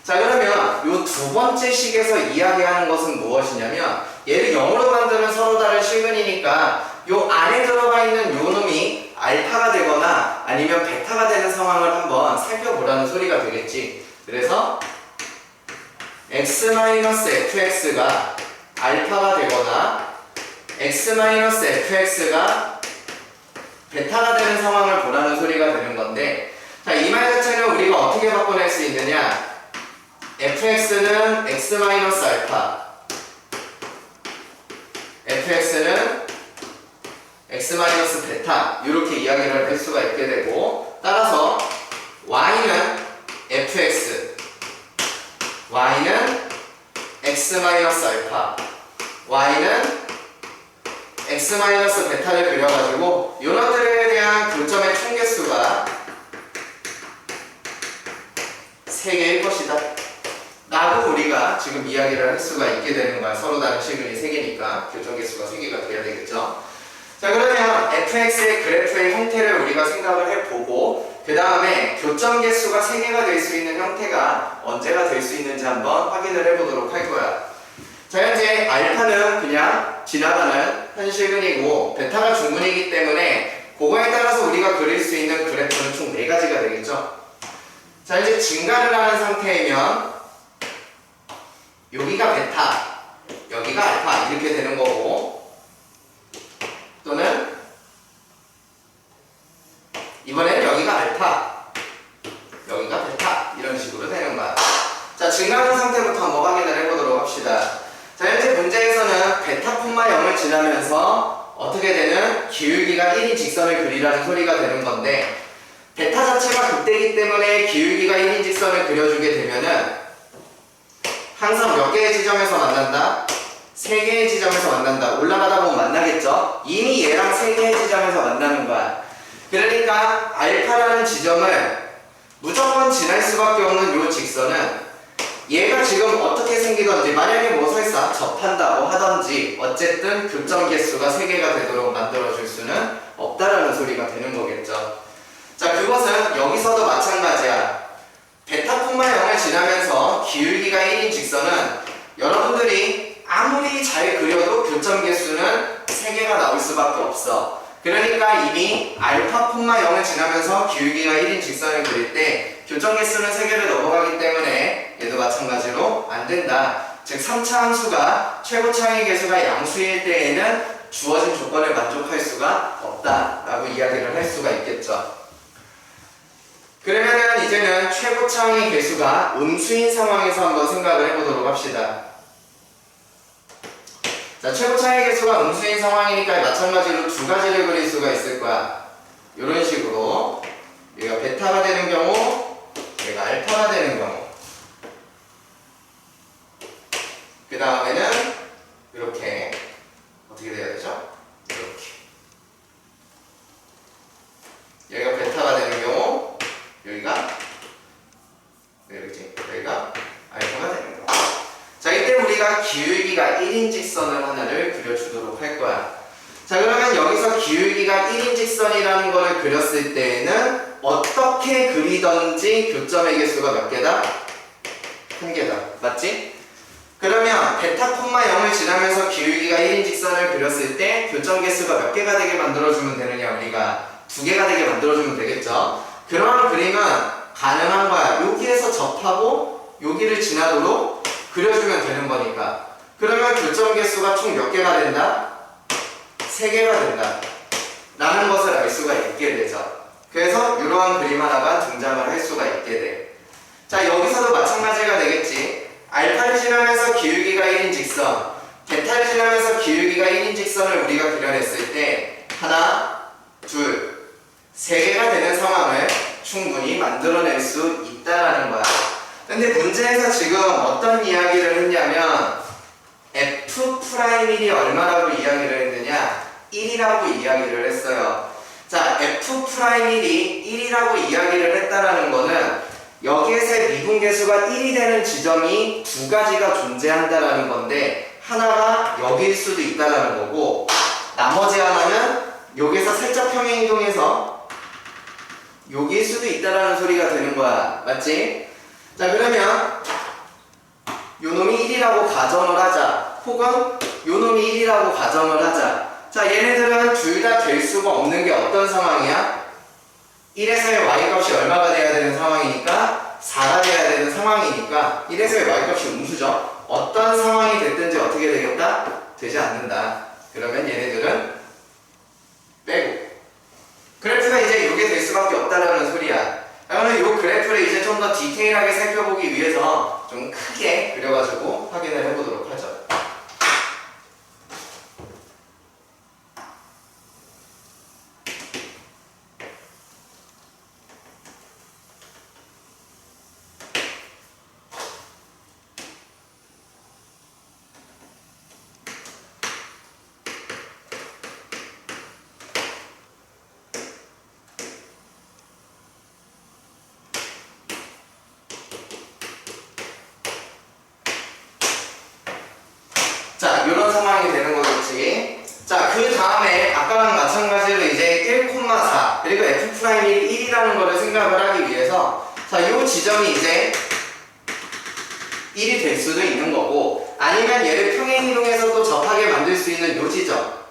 [SPEAKER 2] 자, 그러면 이 두 번째 식에서 이야기하는 것은 무엇이냐면 얘를 0으로 만드는 서로 다른 실근이니까 이 안에 들어가 있는 요 놈이 알파가 되거나 아니면 베타가 되는 상황을 한번 살펴보라는 소리가 되겠지. 그래서 x-fx가 알파가 되거나 x-fx가 베타가 되는 상황을 보라는 소리가 되는 건데, 자, 이 말 자체는 우리가 어떻게 바꿔낼 수 있느냐? fx는 x-알파, fx는 x-베타 이렇게 이야기를 할 수가 있게 되고, 따라서 y는 fx, y는 x-알파, y는 x-베타를 그려가지고 요놈들에 대한 교점의 총개수가 3개일 것이다 라고 우리가 지금 이야기를 할 수가 있게 되는 거야. 서로 다른 실근이 3개니까 교점 개수가 3개가 돼야 되겠죠. 자, 그러면 fx의 그래프의 형태를 우리가 생각을 해보고 그 다음에 교점 개수가 3개가 될 수 있는 형태가 언제가 될 수 있는지 한번 확인을 해보도록 할 거야. 자, 현재 알파는 그냥 지나가는 현실근이고 베타가 중근이기 때문에 그거에 따라서 우리가 그릴 수 있는 그래프는 총 4가지가 되겠죠. 자, 이제 증가를 하는 상태이면 여기가 베타, 여기가 알파 이렇게 되는 거고, 또는 이번에는 여기가 알파, 여기가 베타 이런 식으로 되는 거야. 자, 증가하는 상태부터 한번 확인을 해보도록 합시다. 자, 현재 문제에서는 베타 콤마 0을 지나면서 어떻게 되는 기울기가 1인 직선을 그리라는 소리가 되는 건데, 베타 자체가 극대이기 때문에 기울기가 1인 직선을 그려주게 되면은 항상 몇 개의 지점에서 만난다? 3개의 지점에서 만난다. 올라가다 보면 만나겠죠? 이미 얘랑 3개의 지점에서 만나는 거야. 그러니까 알파라는 지점을 무조건 지날 수밖에 없는 이 직선은 얘가 지금 어떻게 생기던지, 만약에 뭐 설사 접한다고 하던지 어쨌든 교점 개수가 3개가 되도록 만들어줄 수는 없다라는 소리가 되는 거겠죠. 자, 그것은 여기서도 마찬가지야. 베타 콤마 0을 지나면서 기울기가 1인 직선은 여러분들이 아무리 잘 그려도 교점 개수는 3개가 나올 수밖에 없어. 그러니까 이미 알파 콤마 0을 지나면서 기울기가 1인 직선을 그릴 때 교점 개수는 3개를 넘어가기 때문에 얘도 마찬가지로 안 된다. 즉 3차 함수가 최고 차이 개수가 양수일 때에는 주어진 조건을 만족할 수가 없다라고 이야기를 할 수가 있겠죠. 그러면은 이제는 최고 차이 개수가 음수인 상황에서 한번 생각을 해보도록 합시다. 자, 최고 차이 개수가 음수인 상황이니까 마찬가지로 2가지를 그릴 수가 있을 거야. 이런 식으로 얘가 베타가 되는 경우, 얘가 알파가 되는 경우, 그 다음에는 이렇게 어떻게 돼야 되죠? 이렇게 여기가 베타가 되는 경우, 여기가 알파가 직선을 하나를 그려주도록 할 거야. 자, 그러면 여기서 기울기가 1인 직선이라는 거를 그렸을 때에는 어떻게 그리던지 교점의 개수가 몇 개다? 한 개다. 맞지? 그러면 베타 콤마 0을 지나면서 기울기가 1인 직선을 그렸을 때 교점 개수가 몇 개가 되게 만들어주면 되느냐? 우리가 2개가 되게 만들어주면 되겠죠? 그러한 그림은 가능한 거야. 여기에서 접하고 여기를 지나도록 그려주면 되는 거니까. 그러면 교점 개수가 총 몇 개가 된다? 3개가 된다 라는 것을 알 수가 있게 되죠. 그래서 이러한 그림 하나가 등장을 할 수가 있게 돼. 자, 여기서도 마찬가지가 되겠지. 알파를 지나면서 기울기가 1인 직선, 베타를 지나면서 기울기가 1인 직선을 우리가 그려냈을 때 하나, 둘, 3개가 되는 상황을 충분히 만들어낼 수 있다라는 거야. 근데 문제에서 지금 어떤 이야기를 했냐면 F'1이 얼마라고 이야기를 했느냐? 1이라고 이야기를 했어요. 자, F'1이 1이라고 이야기를 했다라는 거는 여기에서의 미분계수가 1이 되는 지점이 2가지가 존재한다라는 건데 하나가 여기일 수도 있다라는 거고 나머지 하나는 여기서 살짝 평행이동해서 여기일 수도 있다라는 소리가 되는 거야. 맞지? 자, 그러면 요놈이 1이라고 가정을 하자. 혹은 요놈이 1이라고 가정을 하자. 자, 얘네들은 둘 다 될 수가 없는 게 어떤 상황이야? 1에서의 y값이 얼마가 돼야 되는 상황이니까 4가 돼야 되는 상황이니까 1에서의 y값이 음수죠. 어떤 상황이 됐든지 어떻게 되겠다? 되지 않는다. 그러면 얘네들은 빼고 그래프가 이제 이게 될 수밖에 없다라는 소리야. 그러면 이 그래프를 이제 좀 더 디테일하게 살펴보기 위해서 좀 크게 그려가지고 확인을 해보도록 하죠. 자, 이런 상황이 되는 거겠지. 자, 그 다음에 아까랑 마찬가지로 이제 1,4 그리고 F'이 1이라는 거를 생각을 하기 위해서 자, 요 지점이 이제 1이 될 수도 있는 거고 아니면 얘를 평행이동해서 또 접하게 만들 수 있는 요 지점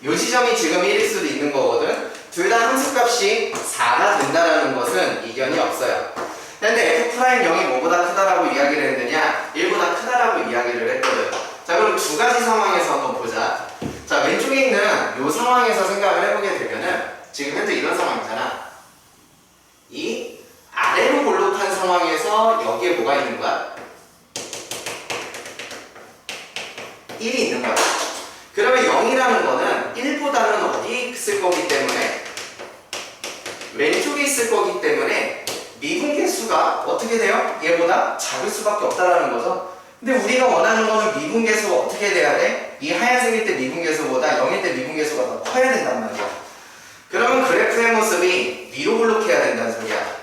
[SPEAKER 2] 요 지점이 지금 1일 수도 있는 거거든. 둘 다 함수값이 4가 된다는 것은 이견이 없어요. 근데 F'0이 뭐보다 크다라고 이야기를 했느냐? 1보다 크다라고 이야기를 했거든. 자, 그럼 두 가지 상황에서 한번 보자. 자, 왼쪽에 있는 이 상황에서 생각을 해보게 되면은 지금 현재 이런 상황이잖아. 이 아래로 볼록한 상황에서 여기에 뭐가 있는 거야? 1이 있는 거야. 그러면 0이라는 거는 1보다는 어디 있을 거기 때문에 왼쪽에 있을 거기 때문에 미분계수가 어떻게 돼요? 얘보다 작을 수밖에 없다라는 거죠. 근데 우리가 원하는 거는 미분계수가 어떻게 돼야 돼? 이 하얀색일 때 미분계수보다 0일 때 미분계수가 더 커야 된단 말이야. 그러면 그래프의 모습이 위로 볼록해야 된다는 소리야.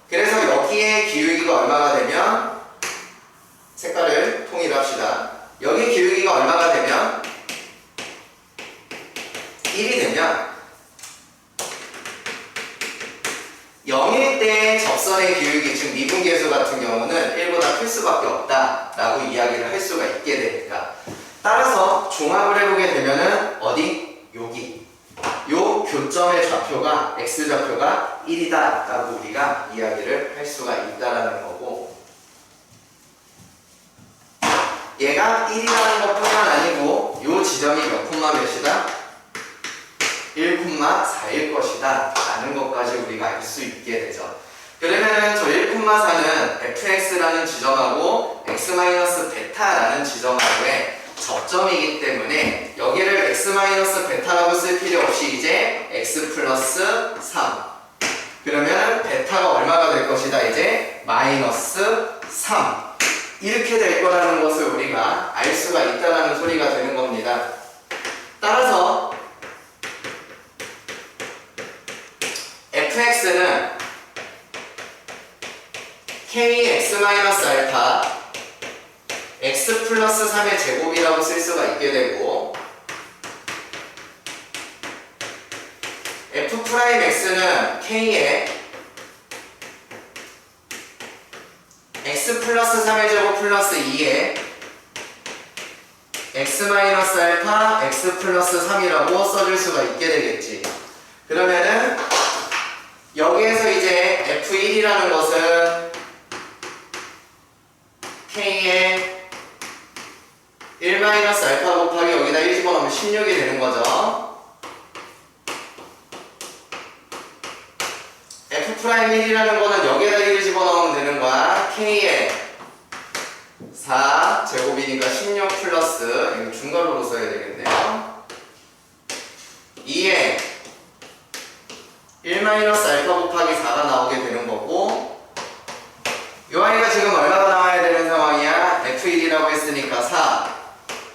[SPEAKER 2] 그래서 여기에 기울기가 얼마가 되면 색깔을 통일합시다. 여기 기울기가 얼마가 되면 1이 되면 0일 때 접선의 기울기, 즉 미분계수 같은 경우는 1보다 클 수밖에 없다라고 이야기를 할 수가 있게 되니까 따라서 종합을 해보게 되면은 어디? 여기 요 교점의 좌표가 x좌표가 1이다 라고 우리가 이야기를 할 수가 있다라는 거고 얘가 1이라는 것뿐만 아니고 요 지점이 몇 콤마 몇이다? 1,4일 것이다 라는 것까지 우리가 알 수 있게 되죠. 그러면은 저 1,4는 fx라는 지점하고 x-베타라는 지점하고의 접점이기 때문에 여기를 x-베타라고 쓸 필요 없이 이제 x 플러스 3 그러면 베타가 얼마가 될 것이다? 이제 마이너스 3 이렇게 될 거라는 것을 우리가 알 수가 있다는 소리가 되는 겁니다. 따라서 fx는 kx-알파 x x 플러스 3의 제곱이라고 쓸 수가 있게 되고 f'x는 k에 x 플러스 3의 제곱 플러스 2에 x 마이너스 알파 x 플러스 3이라고 써줄 수가 있게 되겠지. 그러면은 여기에서 이제 f1이라는 것은 k에 1 마이너스 알파 곱하기 여기다 1 집어넣으면 16이 되는 거죠. f'1이라는 거는 여기에다 1을 집어넣으면 되는 거야. k에 4 제곱이니까 16 플러스 이거 중괄호로 써야 되겠네요. 2에 1 마이너스 알파 곱하기 4가 나오게 되는 거고 요 아이가 지금 얼마가 나와야 되는 상황이야? f1이라고 했으니까 4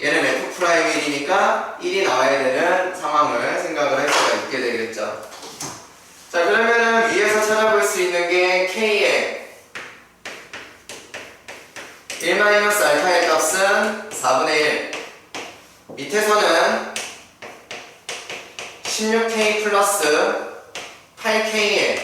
[SPEAKER 2] 얘는 f'1이니까 1이 나와야 되는 상황을 생각을 할 수가 있게 되겠죠. 자 그러면은 위에서 찾아볼 수 있는 게 k의 1 마이너스 알파의 값은 4분의 1 밑에서는 16k 플러스 8k에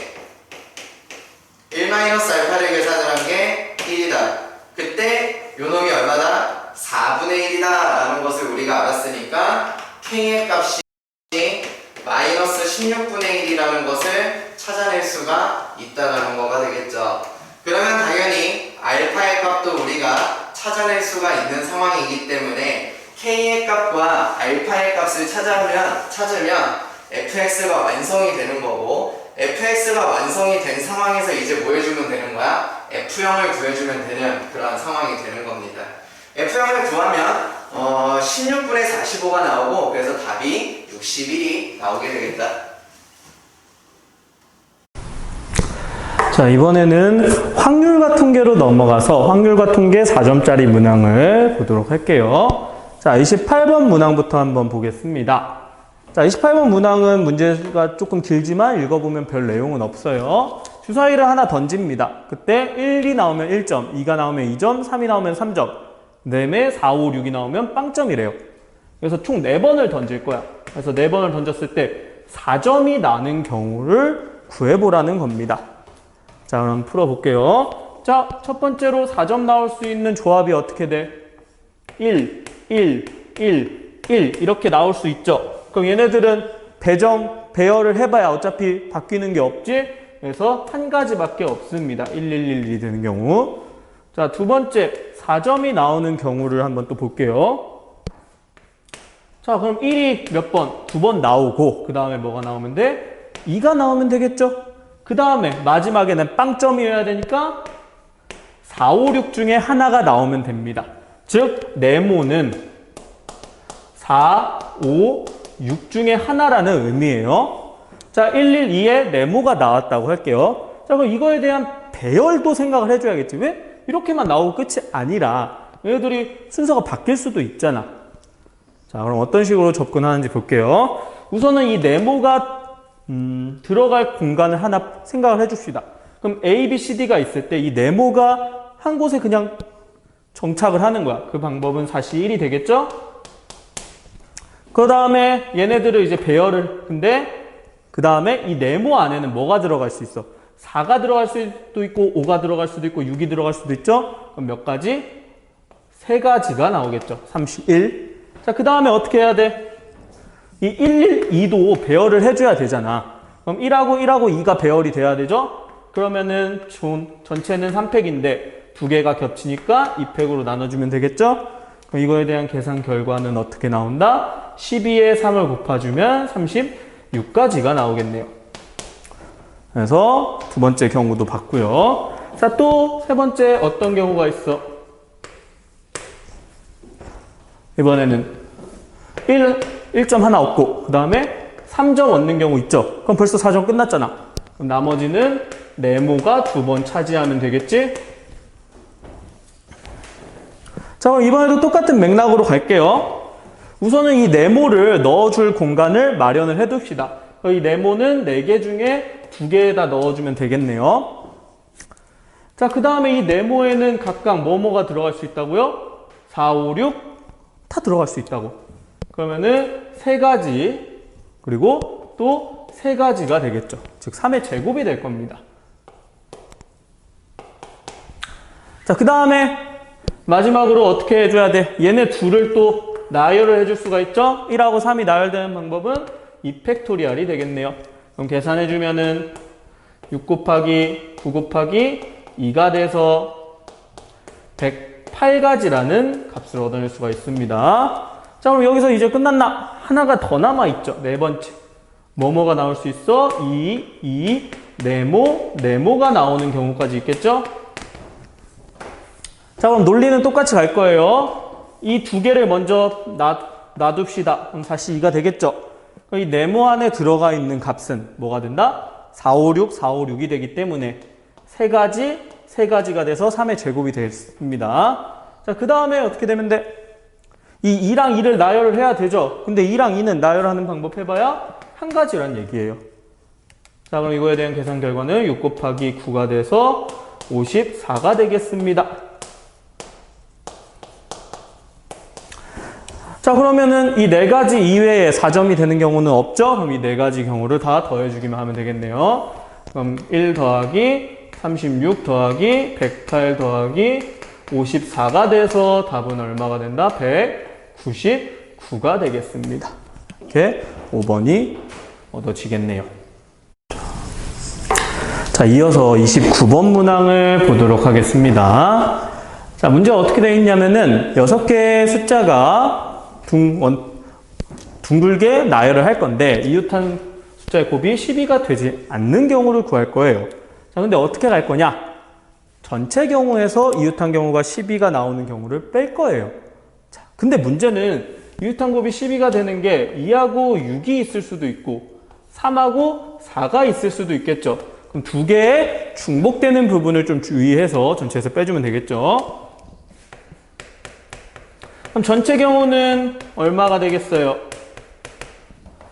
[SPEAKER 2] 1 마이너스 알파를 계산을 한 게 1이다. 그때 요 놈이 얼마다? 4분의 1이다 라는 것을 우리가 알았으니까 k의 값이 마이너스 16분의 1이라는 것을 찾아낼 수가 있다는 거가 되겠죠. 그러면 당연히 알파의 값도 우리가 찾아낼 수가 있는 상황이기 때문에 k의 값과 알파의 값을 찾으면 fx가 완성이 되는 거고 fx가 완성이 된 상황에서 이제 뭐 해주면 되는 거야? f형을 구해주면 되는 그런 상황이 되는 겁니다. f형을 구하면 16분의 45가 나오고 그래서 답이 61이 나오게 되겠다.
[SPEAKER 1] 자, 이번에는 확률과 통계로 넘어가서 확률과 통계 4점짜리 문항을 보도록 할게요. 자, 28번 문항부터 한번 보겠습니다. 자, 28번 문항은 문제가 조금 길지만 읽어보면 별 내용은 없어요. 주사위를 하나 던집니다. 그때 1이 나오면 1점, 2가 나오면 2점, 3이 나오면 3점, 그 다음에 4, 5, 6이 나오면 빵점이래요. 그래서 총 4번을 던질 거야. 그래서 4번을 던졌을 때 4점이 나는 경우를 구해보라는 겁니다. 자, 그럼 풀어볼게요. 자, 첫 번째로 4점 나올 수 있는 조합이 어떻게 돼? 1, 1, 1, 1 이렇게 나올 수 있죠. 그럼 얘네들은 배열을 해봐야 어차피 바뀌는 게 없지? 그래서 한 가지밖에 없습니다. 1, 1, 1이 되는 경우. 자, 두 번째 4점이 나오는 경우를 한번 또 볼게요. 자, 그럼 1이 몇 번? 2번 나오고 그 다음에 뭐가 나오면 돼? 2가 나오면 되겠죠? 그 다음에 마지막에는 빵점이어야 되니까 4, 5, 6 중에 하나가 나오면 됩니다. 즉 네모는 4, 5, 6 중에 하나라는 의미예요. 자, 1, 1, 2에 네모가 나왔다고 할게요. 자, 그럼 이거에 대한 배열도 생각을 해줘야겠지. 왜? 이렇게만 나오고 끝이 아니라 얘들이 순서가 바뀔 수도 있잖아. 자, 그럼 어떤 식으로 접근하는지 볼게요. 우선은 이 네모가 들어갈 공간을 하나 생각을 해줍시다. 그럼 A, B, C, D가 있을 때 이 네모가 한 곳에 그냥 정착을 하는 거야. 그 방법은 사시 1이 되겠죠? 그 다음에 얘네들을 이제 배열을, 근데 그 다음에 이 네모 안에는 뭐가 들어갈 수 있어? 4가 들어갈 수도 있고 5가 들어갈 수도 있고 6이 들어갈 수도 있죠? 그럼 몇 가지? 3가지가 나오겠죠. 31. 자, 그 다음에 어떻게 해야 돼? 이 1, 1, 2도 배열을 해줘야 되잖아. 그럼 1하고 1하고 2가 배열이 돼야 되죠? 그러면은 전체는 3팩인데 2개가 겹치니까 2팩으로 나눠주면 되겠죠? 그럼 이거에 대한 계산 결과는 어떻게 나온다? 12에 3을 곱해주면 36가지가 나오겠네요. 그래서 두 번째 경우도 봤고요. 자, 또 세 번째 어떤 경우가 있어? 이번에는 1점 하나 얻고 그 다음에 3점 얻는 경우 있죠. 그럼 벌써 4점 끝났잖아. 그럼 나머지는 네모가 2번 차지하면 되겠지? 자, 그럼 이번에도 똑같은 맥락으로 갈게요. 우선은 이 네모를 넣어줄 공간을 마련을 해둡시다. 이 네모는 4개 중에 2개에다 넣어주면 되겠네요. 자, 그 다음에 이 네모에는 각각 뭐뭐가 들어갈 수 있다고요? 4, 5, 6 다 들어갈 수 있다고. 그러면은 세 가지 그리고 또 세 가지가 되겠죠. 즉 3의 제곱이 될 겁니다. 자, 그 다음에 마지막으로 어떻게 해줘야 돼? 얘네 둘을 또 나열을 해줄 수가 있죠? 1하고 3이 나열되는 방법은 2팩토리얼이 되겠네요. 그럼 계산해주면은 6 곱하기 9 곱하기 2가 돼서 108가지라는 값을 얻어낼 수가 있습니다. 자, 그럼 여기서 이제 끝났나? 하나가 더 남아있죠. 네 번째. 뭐뭐가 나올 수 있어? 2, 네모가 나오는 경우까지 있겠죠? 자, 그럼 논리는 똑같이 갈 거예요. 이 두 개를 먼저 놔둡시다. 그럼 다시 2가 되겠죠? 이 네모 안에 들어가 있는 값은 뭐가 된다? 4, 5, 6이 되기 때문에 세 가지가 돼서 3의 제곱이 됐습니다. 자, 그 다음에 어떻게 되면 돼? 이 2랑 2를 나열을 해야 되죠? 근데 2랑 2는 나열하는 방법 해봐야 한 가지란 얘기예요. 자, 그럼 이거에 대한 계산 결과는 6 곱하기 9가 돼서 54가 되겠습니다. 자, 그러면은 이 네 가지 이외에 4점이 되는 경우는 없죠? 그럼 이 네 가지 경우를 다 더해주기만 하면 되겠네요. 그럼 1 더하기 36 더하기 108 더하기 54가 돼서 답은 얼마가 된다? 199가 되겠습니다. 이렇게 5번이 얻어지겠네요. 자, 이어서 29번 문항을 보도록 하겠습니다. 자, 문제가 어떻게 되어 있냐면은 6개의 숫자가 둥글게 나열을 할 건데 이웃한 숫자의 곱이 12가 되지 않는 경우를 구할 거예요. 자, 근데 어떻게 갈 거냐? 전체 경우에서 이웃한 경우가 12가 나오는 경우를 뺄 거예요. 자, 근데 문제는 이웃한 곱이 12가 되는 게 2하고 6이 있을 수도 있고 3하고 4가 있을 수도 있겠죠. 그럼 두 개의 중복되는 부분을 좀 주의해서 전체에서 빼주면 되겠죠. 그럼 전체 경우는 얼마가 되겠어요?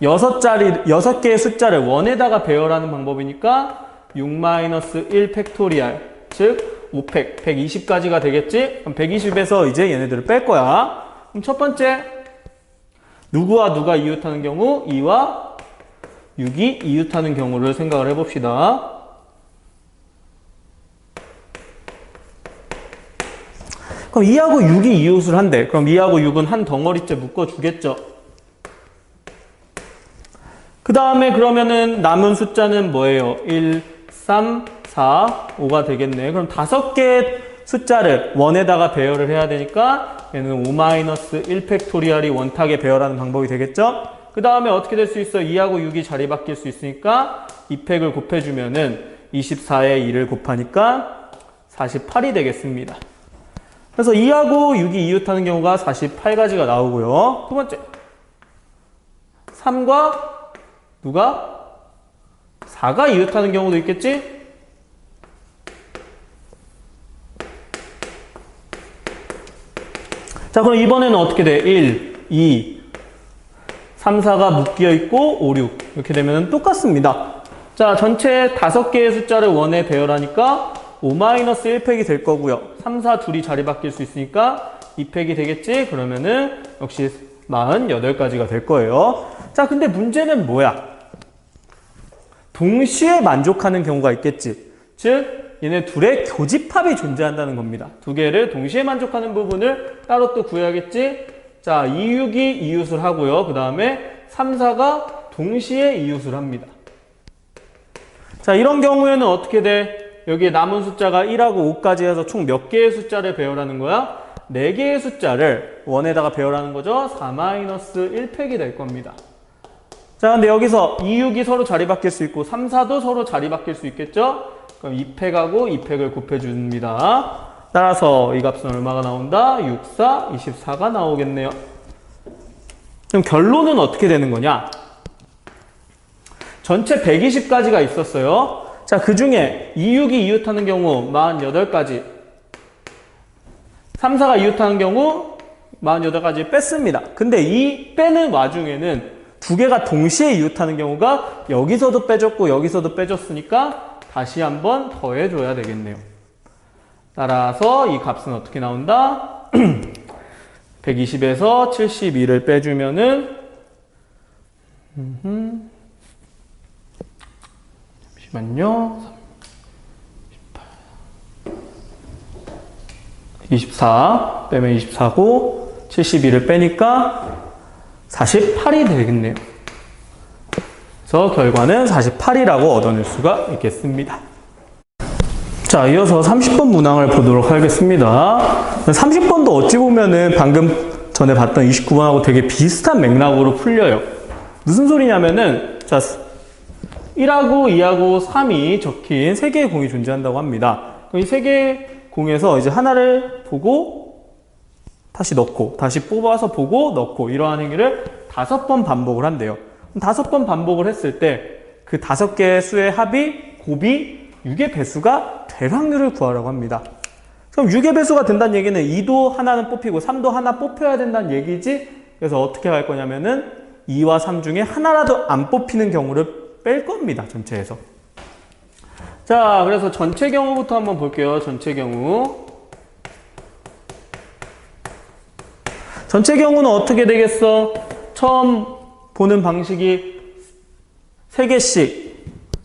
[SPEAKER 1] 6개의 숫자를 원에다가 배열하는 방법이니까 6-1 팩토리얼, 즉 5팩, 120까지가 되겠지? 그럼 120에서 이제 얘네들을 뺄 거야. 그럼 첫 번째, 누구와 누가 이웃하는 경우? 2와 6이 이웃하는 경우를 생각을 해봅시다. 그럼 2하고 6이 이웃을 한대. 그럼 2하고 6은 한 덩어리째 묶어주겠죠. 그 다음에 그러면은 남은 숫자는 뭐예요? 1, 3, 4, 5가 되겠네. 그럼 5개의 숫자를 원에다가 배열을 해야 되니까 얘는 5-1 팩토리얼이 원탁에 배열하는 방법이 되겠죠? 그 다음에 어떻게 될 수 있어? 2하고 6이 자리 바뀔 수 있으니까 2팩을 곱해주면은 24에 2를 곱하니까 48이 되겠습니다. 그래서 2하고 6이 이웃하는 경우가 48가지가 나오고요. 두 번째, 3과 누가? 4가 이웃하는 경우도 있겠지? 자, 그럼 이번에는 어떻게 돼? 1, 2, 3, 4가 묶여 있고 5, 6 이렇게 되면 똑같습니다. 자, 전체 5개의 숫자를 원에 배열하니까 5-1팩이 될 거고요. 3, 4 둘이 자리 바뀔 수 있으니까 2팩이 되겠지? 그러면은 역시 48가지가 될 거예요. 자, 근데 문제는 뭐야? 동시에 만족하는 경우가 있겠지. 즉, 얘네 둘의 교집합이 존재한다는 겁니다. 두 개를 동시에 만족하는 부분을 따로 또 구해야겠지? 자, 2, 6이 이웃을 하고요. 그 다음에 3, 4가 동시에 이웃을 합니다. 자, 이런 경우에는 어떻게 돼? 여기에 남은 숫자가 1하고 5까지 해서 총 몇 개의 숫자를 배열하는 거야? 4개의 숫자를 원에다가 배열하는 거죠. 4-1팩이 될 겁니다. 자, 근데 여기서 2, 6이 서로 자리 바뀔 수 있고 3, 4도 서로 자리 바뀔 수 있겠죠? 그럼 2팩하고 2팩을 곱해줍니다. 따라서 이 값은 얼마가 나온다? 6, 4, 24가 나오겠네요. 그럼 결론은 어떻게 되는 거냐? 전체 120가지가 있었어요. 자, 그 중에 2, 6이 이웃하는 경우 48가지, 3, 4가 이웃하는 경우 48가지 뺐습니다. 근데 이 빼는 와중에는 두 개가 동시에 이웃하는 경우가 여기서도 빼줬고 여기서도 빼줬으니까 다시 한번 더해줘야 되겠네요. 따라서 이 값은 어떻게 나온다? 120에서 72를 빼주면은 잠시만요. 24 빼면 24고 72를 빼니까 48이 되겠네요. 그래서 결과는 48이라고 얻어낼 수가 있겠습니다. 자, 이어서 30번 문항을 보도록 하겠습니다. 30번도 어찌 보면은 방금 전에 봤던 29번하고 되게 비슷한 맥락으로 풀려요. 무슨 소리냐면은, 자, 1하고 2하고 3이 적힌 3개의 공이 존재한다고 합니다. 이 3개의 공에서 이제 하나를 보고, 다시 넣고, 다시 뽑아서 보고, 넣고, 이러한 행위를 5번 반복을 한대요. 5번 반복을 했을 때, 그 5개의 수의 합이, 곱이 6의 배수가 될 확률을 구하라고 합니다. 그럼 6의 배수가 된다는 얘기는 2도 하나는 뽑히고 3도 하나 뽑혀야 된다는 얘기지. 그래서 어떻게 할 거냐면은 2와 3 중에 하나라도 안 뽑히는 경우를 뺄 겁니다. 전체에서. 자, 그래서 전체 경우부터 한번 볼게요. 전체 경우. 전체 경우는 어떻게 되겠어? 처음 보는 방식이 3개씩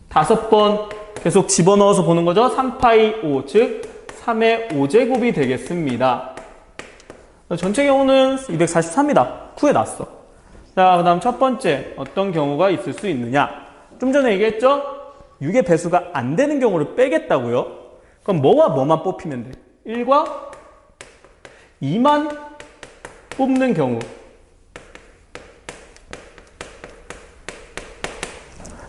[SPEAKER 1] 5번 계속 집어넣어서 보는 거죠. 3파이 5, 즉 3의 5제곱이 되겠습니다. 전체 경우는 243이다. 구해놨어. 자, 그 다음 첫 번째 어떤 경우가 있을 수 있느냐. 좀 전에 얘기했죠? 6의 배수가 안 되는 경우를 빼겠다고요. 그럼 뭐와 뭐만 뽑히면 돼? 1과 2만 뽑는 경우.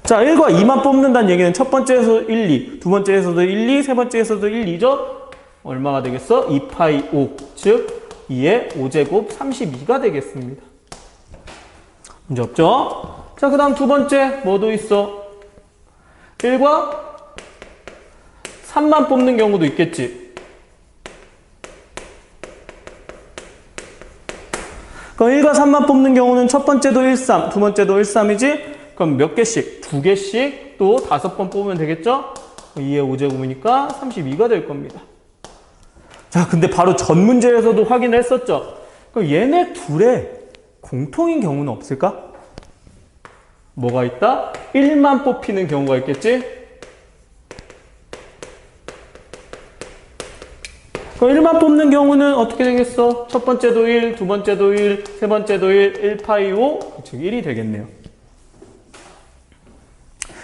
[SPEAKER 1] 자, 1과 2만 뽑는다는 얘기는 첫 번째에서 1, 2, 두 번째에서도 1, 2, 세 번째에서도 1, 2죠? 얼마가 되겠어? 2파이 5, 즉 2의 5제곱 32가 되겠습니다. 문제 없죠? 자, 그 다음 두 번째 뭐도 있어? 1과 3만 뽑는 경우도 있겠지. 그럼 1과 3만 뽑는 경우는 첫 번째도 1, 3, 두 번째도 1, 3이지? 그럼 몇 개씩? 2개씩 또 5번 뽑으면 되겠죠? 2의 5제곱이니까 32가 될 겁니다. 자, 근데 바로 전 문제에서도 확인을 했었죠? 그럼 얘네 둘의 공통인 경우는 없을까? 뭐가 있다? 1만 뽑히는 경우가 있겠지? 그럼 1만 뽑는 경우는 어떻게 되겠어? 첫 번째도 1, 두 번째도 1, 세 번째도 1, 1파이 5, 즉 1이 되겠네요.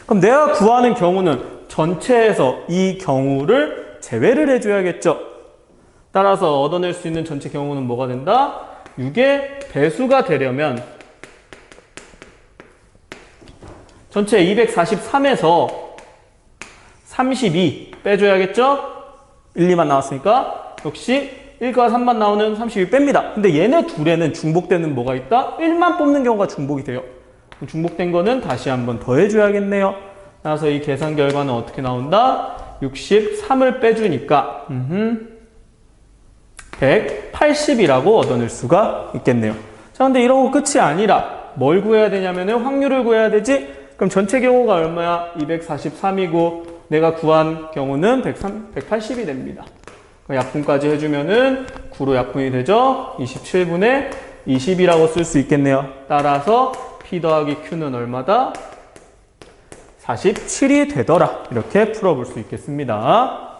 [SPEAKER 1] 그럼 내가 구하는 경우는 전체에서 이 경우를 제외를 해줘야겠죠. 따라서 얻어낼 수 있는 전체 경우는 뭐가 된다? 6의 배수가 되려면 전체 243에서 32 빼줘야겠죠? 1, 2만 나왔으니까 역시 1과 3만 나오는 32 뺍니다. 근데 얘네 둘에는 중복되는 뭐가 있다? 1만 뽑는 경우가 중복이 돼요. 중복된 거는 다시 한번 더해줘야겠네요. 따라서 이 계산 결과는 어떻게 나온다? 63을 빼주니까 180이라고 얻어낼 수가 있겠네요. 자, 근데 이러고 끝이 아니라 뭘 구해야 되냐면은 확률을 구해야 되지? 그럼 전체 경우가 얼마야? 243이고 내가 구한 경우는 180이 됩니다. 약분까지 해주면은 9로 약분이 되죠? 27분의 20이라고 쓸 수 있겠네요. 따라서 P 더하기 Q는 얼마다? 47이 되더라. 이렇게 풀어볼 수 있겠습니다.